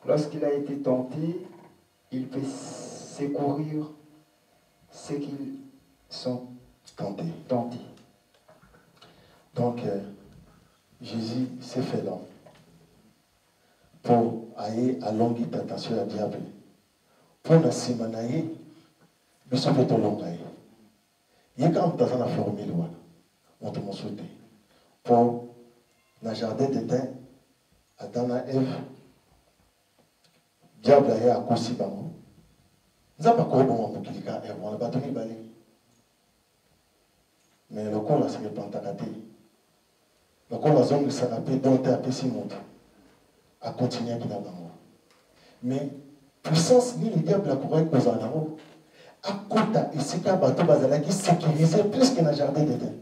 lorsqu'il a été tenté, il peut secourir ceux qui sont tentés. Donc, Jésus s'est fait l'homme pour aller à longue tentation à diable. Pour ne s'y manailler, mais ça fait tout long. Il y a quand même la formule, on te m'a sauté. Pour le jardin d'Éden, Adam et Ève, diable a à cousi bango. Nous n'avons pas comment on peut dire Ève, on n'a pas tenu balai. Mais le corps là, c'est le plantacaté. Le corps la zone de Sarapé, dont tu as apprécié mon temps, à continuer à qu'il a bango. Mais puissance ni le diable a couru aux anneaux. À côté, ici, quand bateau bazala qui sécurisait plus que dans le jardin d'Éden.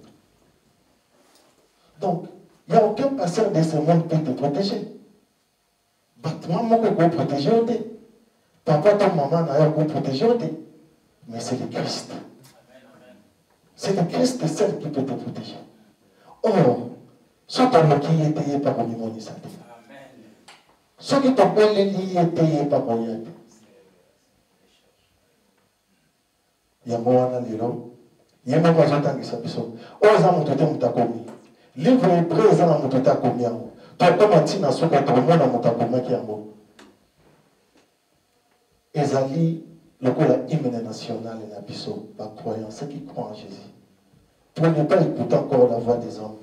Donc, il n'y a aucun patient de ce monde qui peut te protéger. Bâtiment, moi, je peux protéger. Papa, ton maman, n'a pas protéger. Mais c'est le Christ. C'est le Christ seul qui peut te protéger. Or, ce qui est payé par le monde, ce qui est payé par le monde. Yango wana lelo yema kwa zotangisa biso oza moto te mutakomi livre hébreu eza na moto te akomi yango tokoma ntina soki tomona moto akomaki yango ezali lokola hymne national na biso bacroyants ceux qui croient en Jésus pour ne pas écouter encore la voix des hommes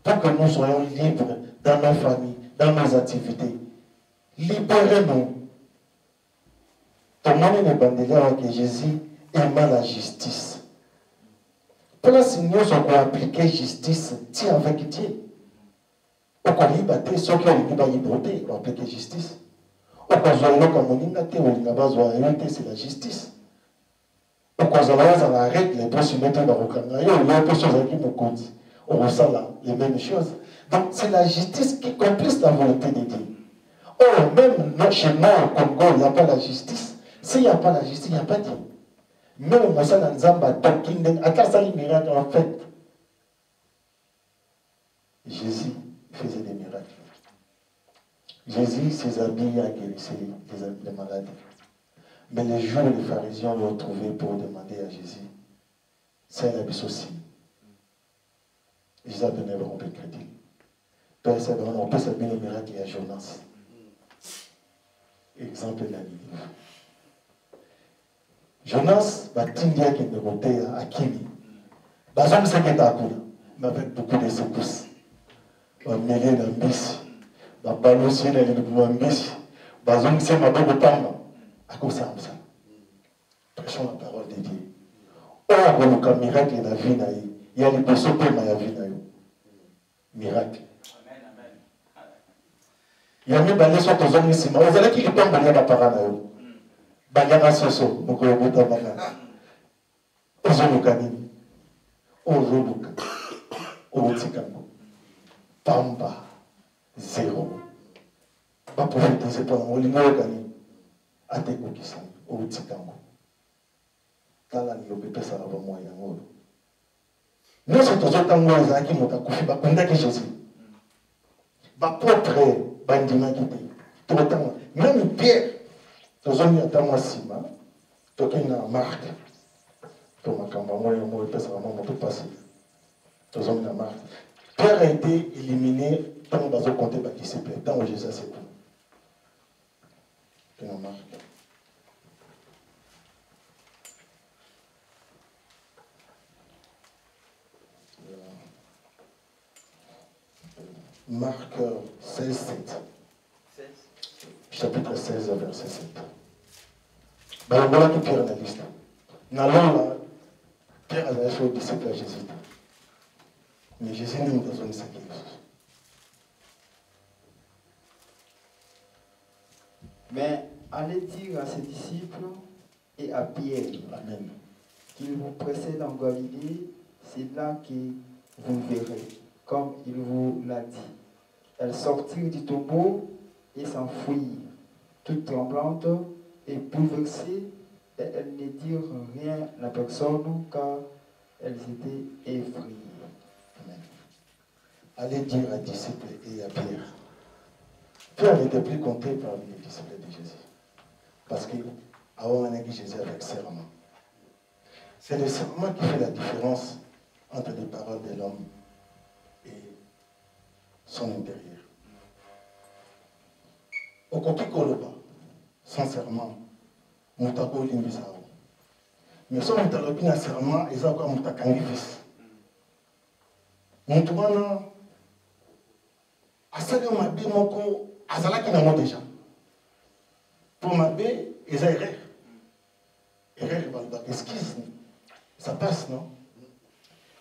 pour que nous soyons libres dans nos familles, dans nos activités. Libérez-nous. Tomoni ne bandela que Jésus aima la justice. Place nous on appliquer justice, tiens avec Dieu. Au Kolibate, ceux qui ont été on appliquer justice. Au Kozolo Kamoninate, c'est la justice. Au Kozolo, la règle pour se mettre dans le Kangayo, il y a des choses qui nous comptent. On ressent les mêmes choses. Donc c'est la justice qui complice la volonté de Dieu. Or, même chez nous au Congo, il n'y a pas la justice. S'il n'y a pas la justice, il n'y a pas Dieu. Même au Moussa Nzamba, Tokinden, à Kassali miracle en fait. Jésus faisait des miracles. Jésus, ses habits a guérissé les malades. Mais les jours où les pharisiens l'ont trouvé pour demander à Jésus, c'est un abysse aussi. Jésus a donné un peu de crédit. On peut savoir les miracles et à Jonas. Exemple de la Ninive. Jonas, Batindia qui est monté à Kimi. Bazom c'est qui est à Kula, mais avec beaucoup de secousses. Bamélé dans Bissi, Babalosi dans le Bissi, Bazom c'est ma bonne tamba. À cause de ça. Prêchons la parole de Dieu. Oh, le miracle dans la vie, il y a les personnes qui ont la vie. Miracle. Il y a même des gens qui ont ici. Vous allez qui tombe dans la parole. Bagara soso, nous connaissons pas bagara. Ozolukani, Ozoluka, Otikango, Pamba, zéro. Pas prophétiser pendant Olimokani, Ateko Kisan, Otikango. Tala ni lobé ça va moi yango. Nous sommes tous autant moi qui m'ont accouché, bah combien que Jésus. Bah propre, bandima qui dit. Tout autant, même Pierre. Tous on y attend moi Sima, tout qui n'a marque. Tout ma camba moi et ça va moi tout passer. Tous on y a marque. Pierre a été éliminé tant on va compter par disciple, tant où Jésus c'est tout. Qui n'a marque. Marc 16, 7. Chapitre 16, verset 7. Ben, voilà que Pierre a la liste. Dans là, Pierre a fait au disciple à Jésus. Mais Jésus n'est pas dans sa guérison. Mais allez dire à ses disciples et à Pierre Amen. qu'il vous précède en Galilée, c'est là que vous verrez, comme il vous l'a dit. Elles sortirent du tombeau et s'enfuirent, toutes tremblantes et bouleversées, et elles ne dirent rien à personne car elles étaient effrayées. Amen. Allez dire à disciples et à Pierre. Pierre n'était plus compté parmi les disciples de Jésus. Parce qu'avant, on a dit Jésus avec serment. C'est le serment qui fait la différence entre les paroles de l'homme et son intérieur. Au côté Koloba, sincèrement, Moutako Limbisao. Mais son Moutalobi n'a serment, ils ont encore Moutakangi fils. Moutouana, Asaka Mabé Moko, Azalaki n'a déjà. Pour Mabé, ils ont erreur. Erreur, excuse, ça passe, non?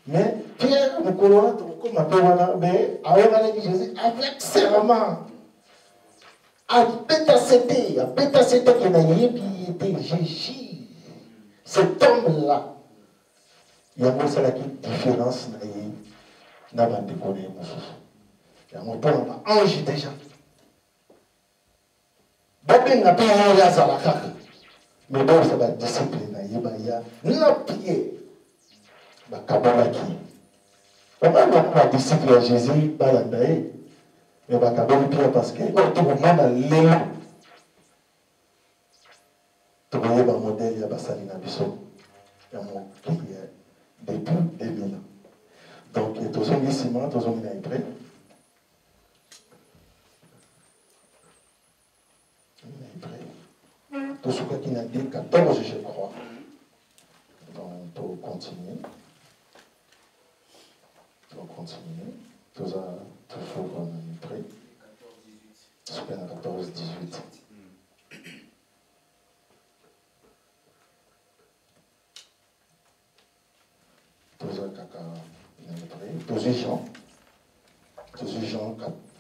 Mais Pierre, Moukolona, Mabé Wana, mais avec Jésus, avec serment. A bêta c'était qui n'a rien été Jésus. Cet homme-là, il y a une seule différence dans la déconner. Il y a un point ange déjà. Babin n'a pas eu à Zalaka. Mais bon, ça va discipliner. Il y a un pied. Il y a Kabalaki. Comment on va discipliner Jésus par la daïe? Mais va Kabali Pierre parce que tout le monde a l'élan. Tout le monde a un modèle, il y a Bassali Nabiso. Il y a mon qui est depuis 2000 ans. Donc, il y a tous les ciments, tous les prêts. Tout ce qui a dit 14, je crois. Donc, pour continuer. Pour continuer. Tout ça, toujours on est prêt. Ce qu'on a 14, 18. Tout ça, caca, on est prêt. Tout ça, Jean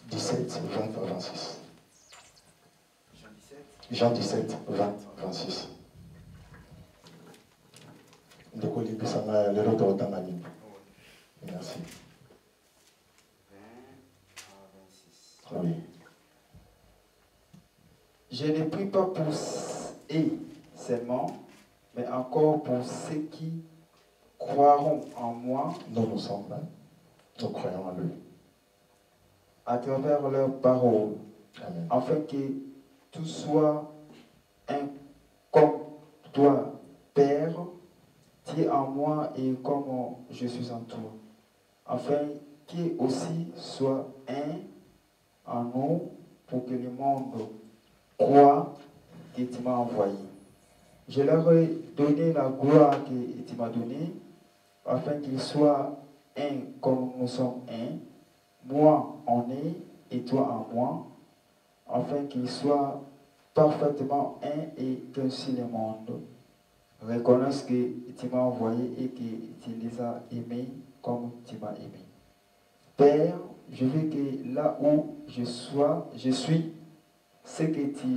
17, 20, 26. Jean 17, 20, 26. De quoi il peut s'en aller, le retour dans la ligne. Merci. Oui. Je ne prie pas pour eux seulement, mais encore pour ceux qui croiront en moi. Nous sommes là. Nous croyons en lui. À travers leurs paroles. Amen. Afin que tout soit un comme toi, Père, tu es en moi et comme je suis en toi. Afin qu'il aussi soit un en nous pour que le monde croit que tu m'as envoyé. Je leur ai donné la gloire que tu m'as donnée, afin qu'ils soient un comme nous sommes un, moi en eux et toi en moi, afin qu'ils soient parfaitement un et qu'ainsi le monde reconnaisse que tu m'as envoyé et que tu les as aimés comme tu m'as aimé. Père, je veux que là où je suis, ce que tu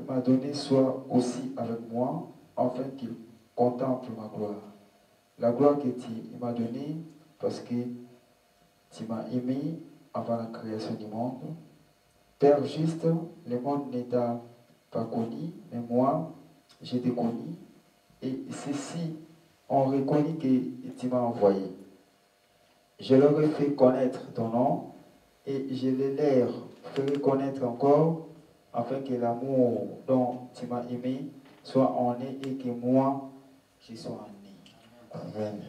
m'as donné soit aussi avec moi, afin qu'ils contemplent ma gloire. La gloire que tu m'as donnée parce que tu m'as aimé avant la création du monde. Père juste, le monde ne t'a pas connu, mais moi, je t'ai connu. Et ceux-ci ont reconnu que tu m'as envoyé. Je leur ai fait connaître ton nom et je leur ferai connaître encore, afin que l'amour dont tu m'as aimé soit en eux et que moi, je sois en eux. Amen.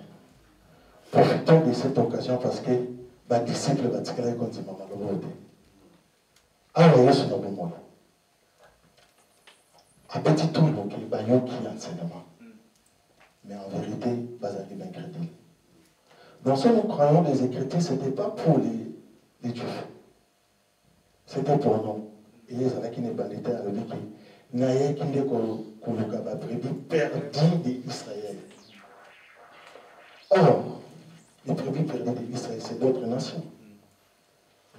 Profitons de cette occasion parce que les disciples vont dire qu'ils continuent à malheureusement. Alors, Yesu na bomoi. À petit tour, il y a un enseignement. Mais en vérité, bazali incrédule. Donc, si nous croyons les Écritures, ce n'était pas pour les Juifs. C'était pour nous. Et les gens qui ne pas l'été à l'obéi, n'ayez qui ne koluka ba brebis perdues d'Israël. Or, les brebis perdues d'Israël, c'est d'autres nations.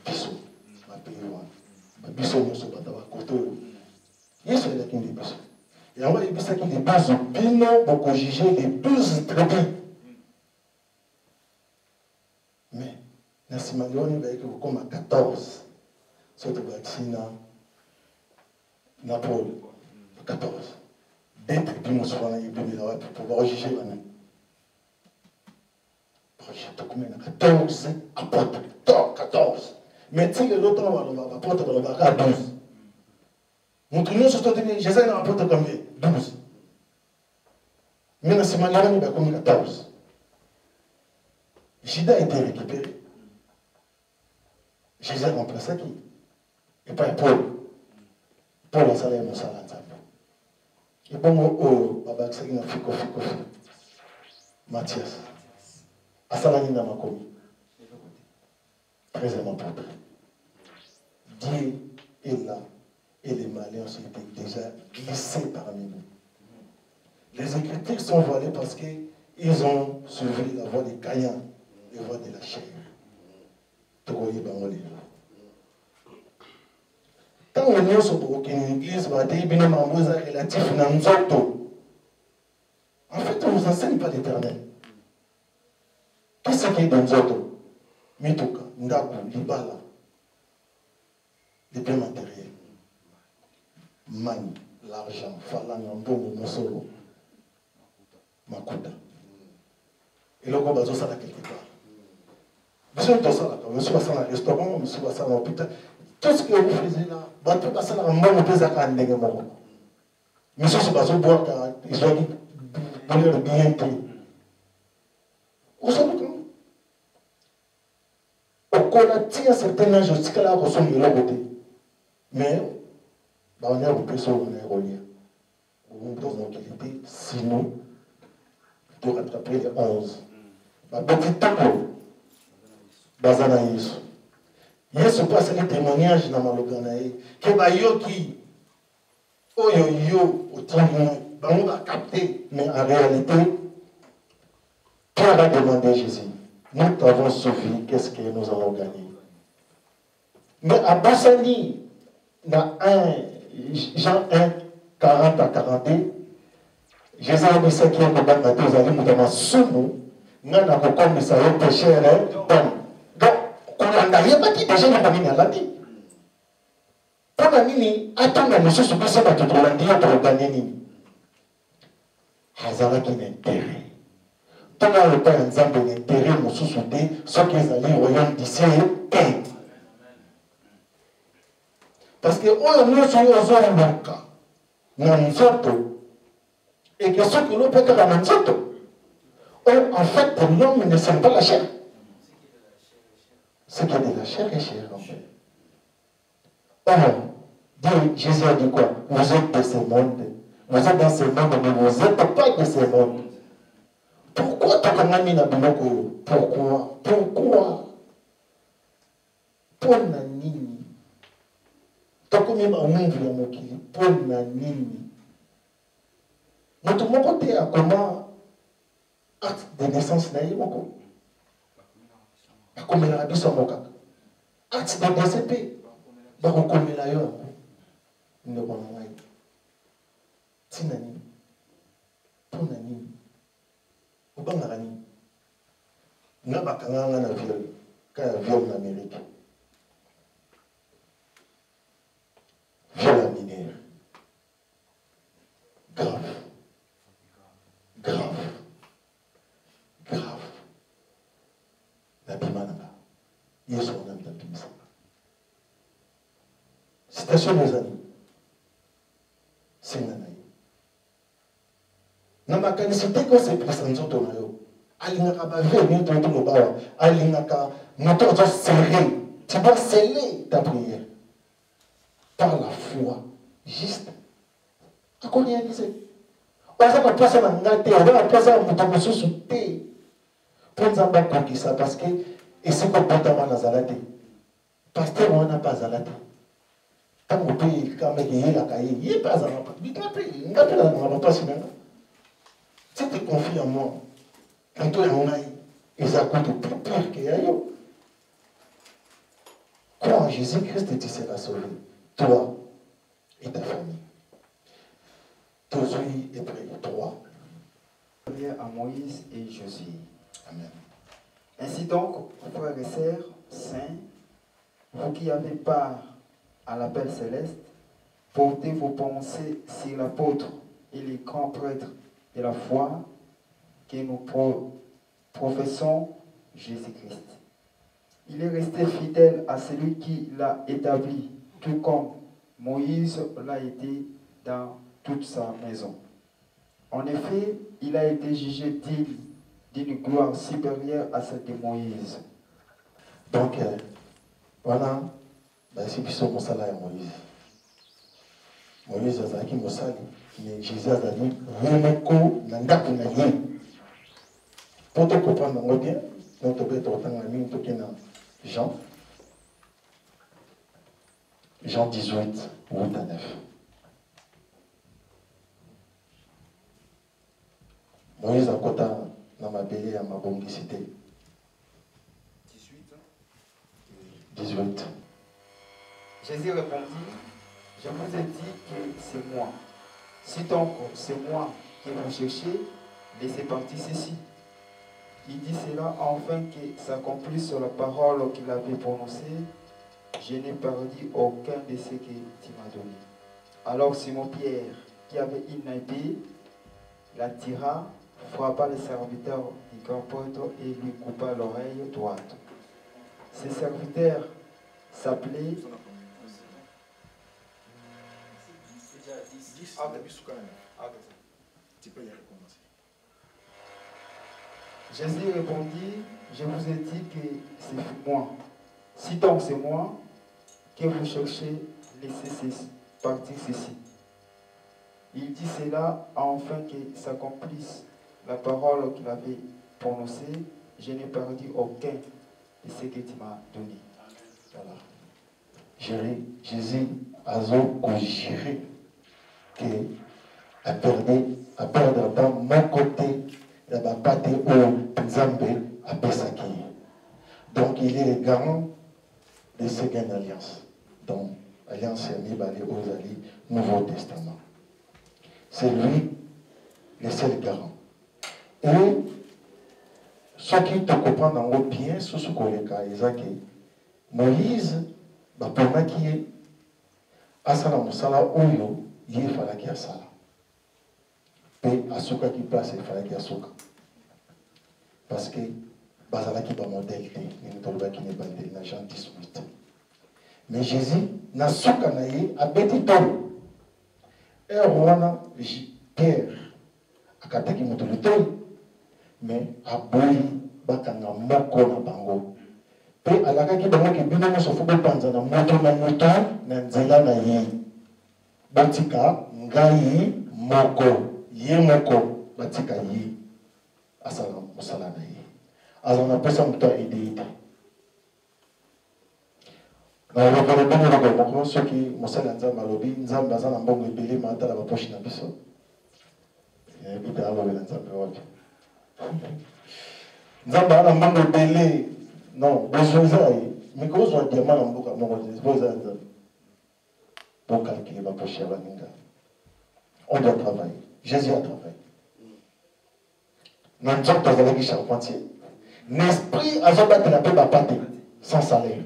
Biso, ma pays, biso nous sommes pas côté. Yesu est là qui nous dit biso. Et on va dire ça qui dit biso, bino beaucoup juger les 12 tribus. Mais, dans ce moment-là, il va y avoir comme 14. Surtout vaccine, Napoli, 14. Des tribus nous sont pour pouvoir juger la même. Projet de combien 14 apôtres. 14. Mais si l'autre apôtre va à 12. Nous trouvons sur ce que Jésus a apôtre combien 12. Mais dans ce moment-là, il va comme 14. Judas a été récupéré. Jésus a remplacé qui? Et pas Paul. Paul a salé mon salaire. Et bon, Baba Xagina Fiko. Mathias. A salé dans ma commune. Très important. Dieu est là. Et les Maliens ont été déjà glissés parmi nous. Les Écritures sont voilées parce qu'ils ont suivi la voie des Caïens, la voie de la chair. Quand on est sur l'église, on va dire que c'est relatif à nous. En fait, on ne vous enseigne pas l'éternel. Qu'est-ce qui est dans nous autres? Mituka, Ndaku, Libala, les biens matériels. Mani, l'argent, Falanga, Mbongo, Mosolo, Makuta. Et le gros bateau, ça là quelque part. Monsieur le ça là, monsieur va dans le restaurant, monsieur va dans l'hôpital. Tout ce que vous faisiez là, bateau va dans le monde, vous avez un ndenge moko. Monsieur ce bateau boire car ils ont dit bonheur bien pris. Vous savez comment? Au Colati, à certains âges, je sais que là, on sont de l'autre côté. Mais, on est un peu sur le relié. On doit donc éviter, sinon, de rattraper les 11. Petit temps, Bazana Yesu. Yesu passe les témoignages dans Maloganae. Que Bayoki, Oyoyo, au témoin, on va capter. Mais en réalité, Pierre a demandé à Jésus, nous t'avons sauvé, qu'est-ce que nous allons gagner? Mais à Bassani, dans Jean 1, 40 à 42, Jésus a dit ce qui est le bas de deux amis, notamment sous nous, nous avons comme ça, un péché, donc, on a dit déjà, nous avons dit. Pour la mini, attends, nous sommes sur ça, nous avons dit, nous avons gagné. Hazara qui est intérêt. Tant que le Père nous a donné intérêt, nous sommes soudés, ceux qui sont allés au royaume d'ici, parce que nous sommes aux hommes, nous sommes et que ceux que l'on peut faire à nous en fait, l'homme ne sent pas la chair. Ce qui est de la chair est chair, en fait. Or, Jésus a dit quoi? Vous êtes de ce monde, Vous êtes dans ce monde, mais vous n'êtes pas de ce monde. Pourquoi Tokangami na biloko? Pourquoi? Pourquoi? Pour na nini? Tokomi ma mwingi ya mokili. Pour na nini? Moto moko te akoma acte de naissance na ye moko. Akomela na biso mokaka. Acte de décès pe bakokomela yo yango. Ndeko na ngai. Tina nini? Pour na nini? Obangaka nini? Nga bakanganga na viol. Kaya viol na Amérique. Viol à mineur. Grave. Grave. Grave. La bimananga. Yesu on a mis la citation des amis. C'est nanaï. Namakanisi te ko se place nzoto na yo. Alingaka ba vie ni to to bawa. Alingaka moto to serré. Tu dois sceller ta prière par la foi. Juste. À quoi réaliser? On va pas passer dans ngate, on va passer à moto mosusu te. Pour nzamba kokisa parce que et c'est quoi portement nazalate. Pasteur on n'a pas zalate. Quand on peut quand même y la cahier, il pas zalate. Ngate na ngaba pas sina. Si tu confies en moi, quand tu es en aïe, et ça coûte plus pire qu'il y a eu. Crois en Jésus-Christ et tu seras sauvé. Toi et ta famille. Josué est prêt. 3. Prière à Moïse et Josué. Amen. Ainsi donc, frères et sœurs, saints, vous qui avez part à l'appel céleste, portez vos pensées sur l'apôtre et les grands prêtres de la foi que nous professons Jésus-Christ. Il est resté fidèle à celui qui l'a établi, tout comme Moïse l'a été dans toute sa maison. En effet, il a été jugé digne d'une gloire supérieure à celle de Moïse. Donc, voilà, c'est plutôt mon salaire à Moïse. Moïse a dit Mosali, mais Jésus a dit Remeko Nandaku Naye. Pour te comprendre bien, notre bête autant la mine, tout Jean. Jean 18, 8 à 9. Moïse a côté dans ma belle à ma bongicité. 18. Jésus répondit, je vous ai dit que c'est moi. Si donc c'est moi que vous cherchez, laissez partir ceci. Il dit cela afin que s'accomplisse sur la parole qu'il avait prononcée. Je n'ai perdu aucun de ce que tu m'as donné. Alors Simon-Pierre, qui avait une épée, la tira, frappa le serviteur du grand prêtre et lui coupa l'oreille droite. Ce serviteur s'appelait Jésus répondit, je vous ai dit que c'est moi. Si donc c'est moi que vous cherchez, laissez partir ceci. Il dit cela afin que s'accomplisse la parole qu'il avait prononcée. Je n'ai perdu aucun de ce que tu m'as donné. Voilà. Jésus a géré que à perdre dans mon côté, il va battre au Nzambe à Pesaki. Donc il est le garant de cette grande alliance. Donc l'alliance est mise aux alliés Nouveau Testament. C'est lui le seul garant. Et ce qui te comprend bien, sur ce qu'on est que Moïse, pendant qu'il est à Sala Moussala, Oyo, il fallait qu'il y ait Sala. Et à ce qui place, il fallait qu'il y ait Soka. Parce que Bazala qui est modèle, qui n'est pas dans Jean 18. Mais Jésus, n'a Soka naïe, a bêti tout. Et Rwanda, Pierre, a kataki moutolutoi. Mais à boy, bakanga moko na bango. Pe alakaki bango ke bino nyonso fo bopanza na moto na nzela na ye. Botika ngai moko ye moko batika ye asala mosala na ye azana pesa muto aide na lokolo bongo lokolo moko soki mosala nzambe alobi nzambe aza na mbongo ebele ma atala baposhi na biso bita alobi na nzambe wapi nzambe ana mbongo ebele non besoin eza ye mais kozwa diamant na mboka moko po eza ya nzambe po calculer baposhi ya baninga. On doit travailler. Jésus a travaillé. Nous ne sommes pas allés charpentier. L'esprit a battu la paix pâté sans salaire.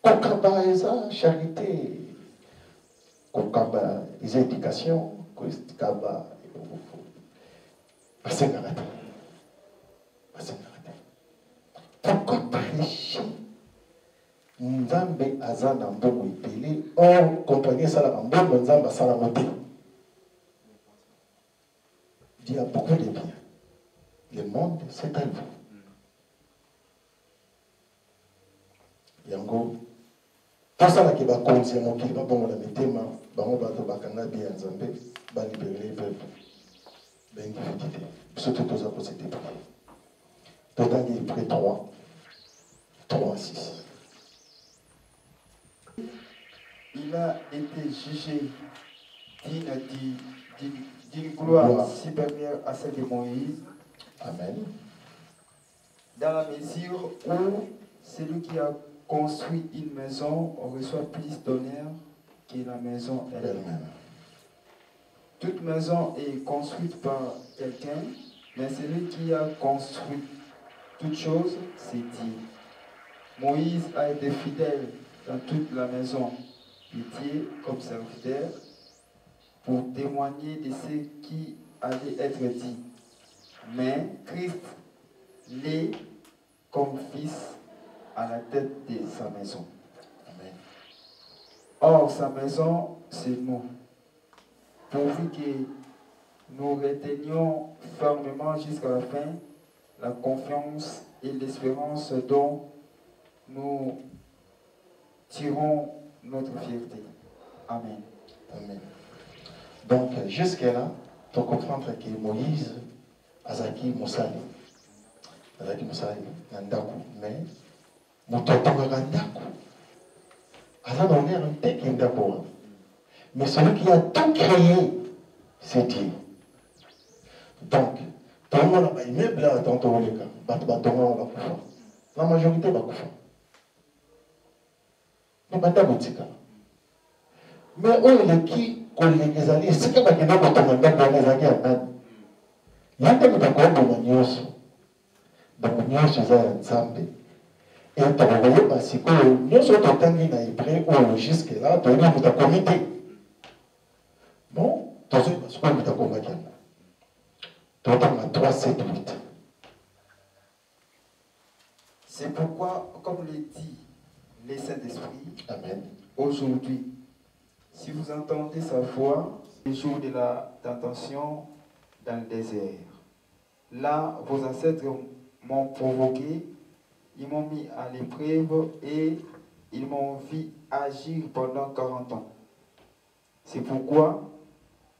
Kokaba eza charité. Kokaba eza éducation. Kokaba basengarate. Pourquoi prêcher Nzambe aza na mbongo epele or compagnie sala na mbongo Nzambe asala mote. Il y a beaucoup de biens. Le monde, c'est à vous. Yango, tout ça qui va continuer mon qui va bon la metema, bango bato bakanga bien Nzambe, ba libérer le peuple. Ben divinité. Surtout tous à cause des prières. D'autant qu'il est près 3 à 6. Il a été jugé digne d'une gloire supérieure à celle de Moïse. Amen. Dans la mesure où celui qui a construit une maison reçoit plus d'honneur que la maison elle-même. Toute maison est construite par quelqu'un, mais celui qui a construit toute chose, c'est Dieu. Moïse a été fidèle dans toute la maison de Dieu comme serviteur pour témoigner de ce qui allait être dit. Mais Christ l'est comme fils à la tête de sa maison. Amen. Or, sa maison, c'est nous. Pourvu que nous retenions fermement jusqu'à la fin la confiance et l'espérance dont nous tirons notre fierté. Amen. Amen. Donc, jusque-là, tu comprends que Moïse, Azaki Moussali, Nandaku, mais Moutotonga Nandaku, Azan on est un tek Ndako. Mais celui qui a tout créé, c'est Dieu. Donc, tout le monde a un immeuble là, dans ton cas, la majorité va couper. Mais pas d'aboutika. Mais où est qui collègue Zali, c'est que tu as ton immeuble dans les années à Nan. Il y a des gens qui ont dit donc nous sommes ensemble. Et tu as envoyé parce que nous sommes en train de ou jusque-là, tu as dit que comité. Non, tu as dit parce que tu as combattu. Tu as dit 3, 7, 8. C'est pourquoi, comme le dit le Saint-Esprit, Amen. Aujourd'hui, si vous entendez sa voix, le jour de la tentation dans le désert, là, vos ancêtres m'ont provoqué, ils m'ont mis à l'épreuve et ils m'ont vu agir pendant 40 ans. C'est pourquoi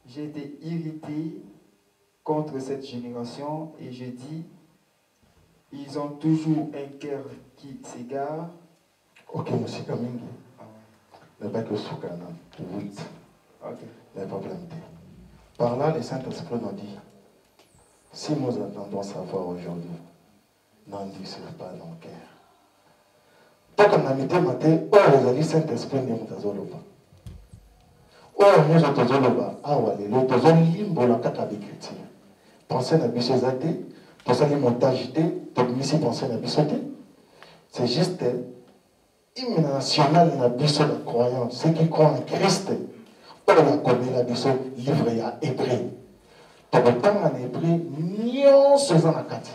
j'ai été irrité contre cette génération et j'ai dit, ils ont toujours un cœur qui s'égare. Ok, monsieur Kamingi. Mais pas que Soukana, oui. Ok. Il n'y a pas de problème. Par là, le Saint-Esprit nous dit, si nous attendons savoir aujourd'hui, n'en disons pas dans le cœur. Tant qu'on a mis des matins, oh, vous avez Saint-Esprit, nous avons oh, nous avons ah, ouais, nous avons limbo la carte avec l'écriture. Pensez à la bichosité, pensez à montage, pensez à la bichosité. C'est juste hymne national na biso de croyance, ceux qui croient en Christ, on a connu la biso livre à hébreu. Pour autant en hébreu, nous sommes en la carte.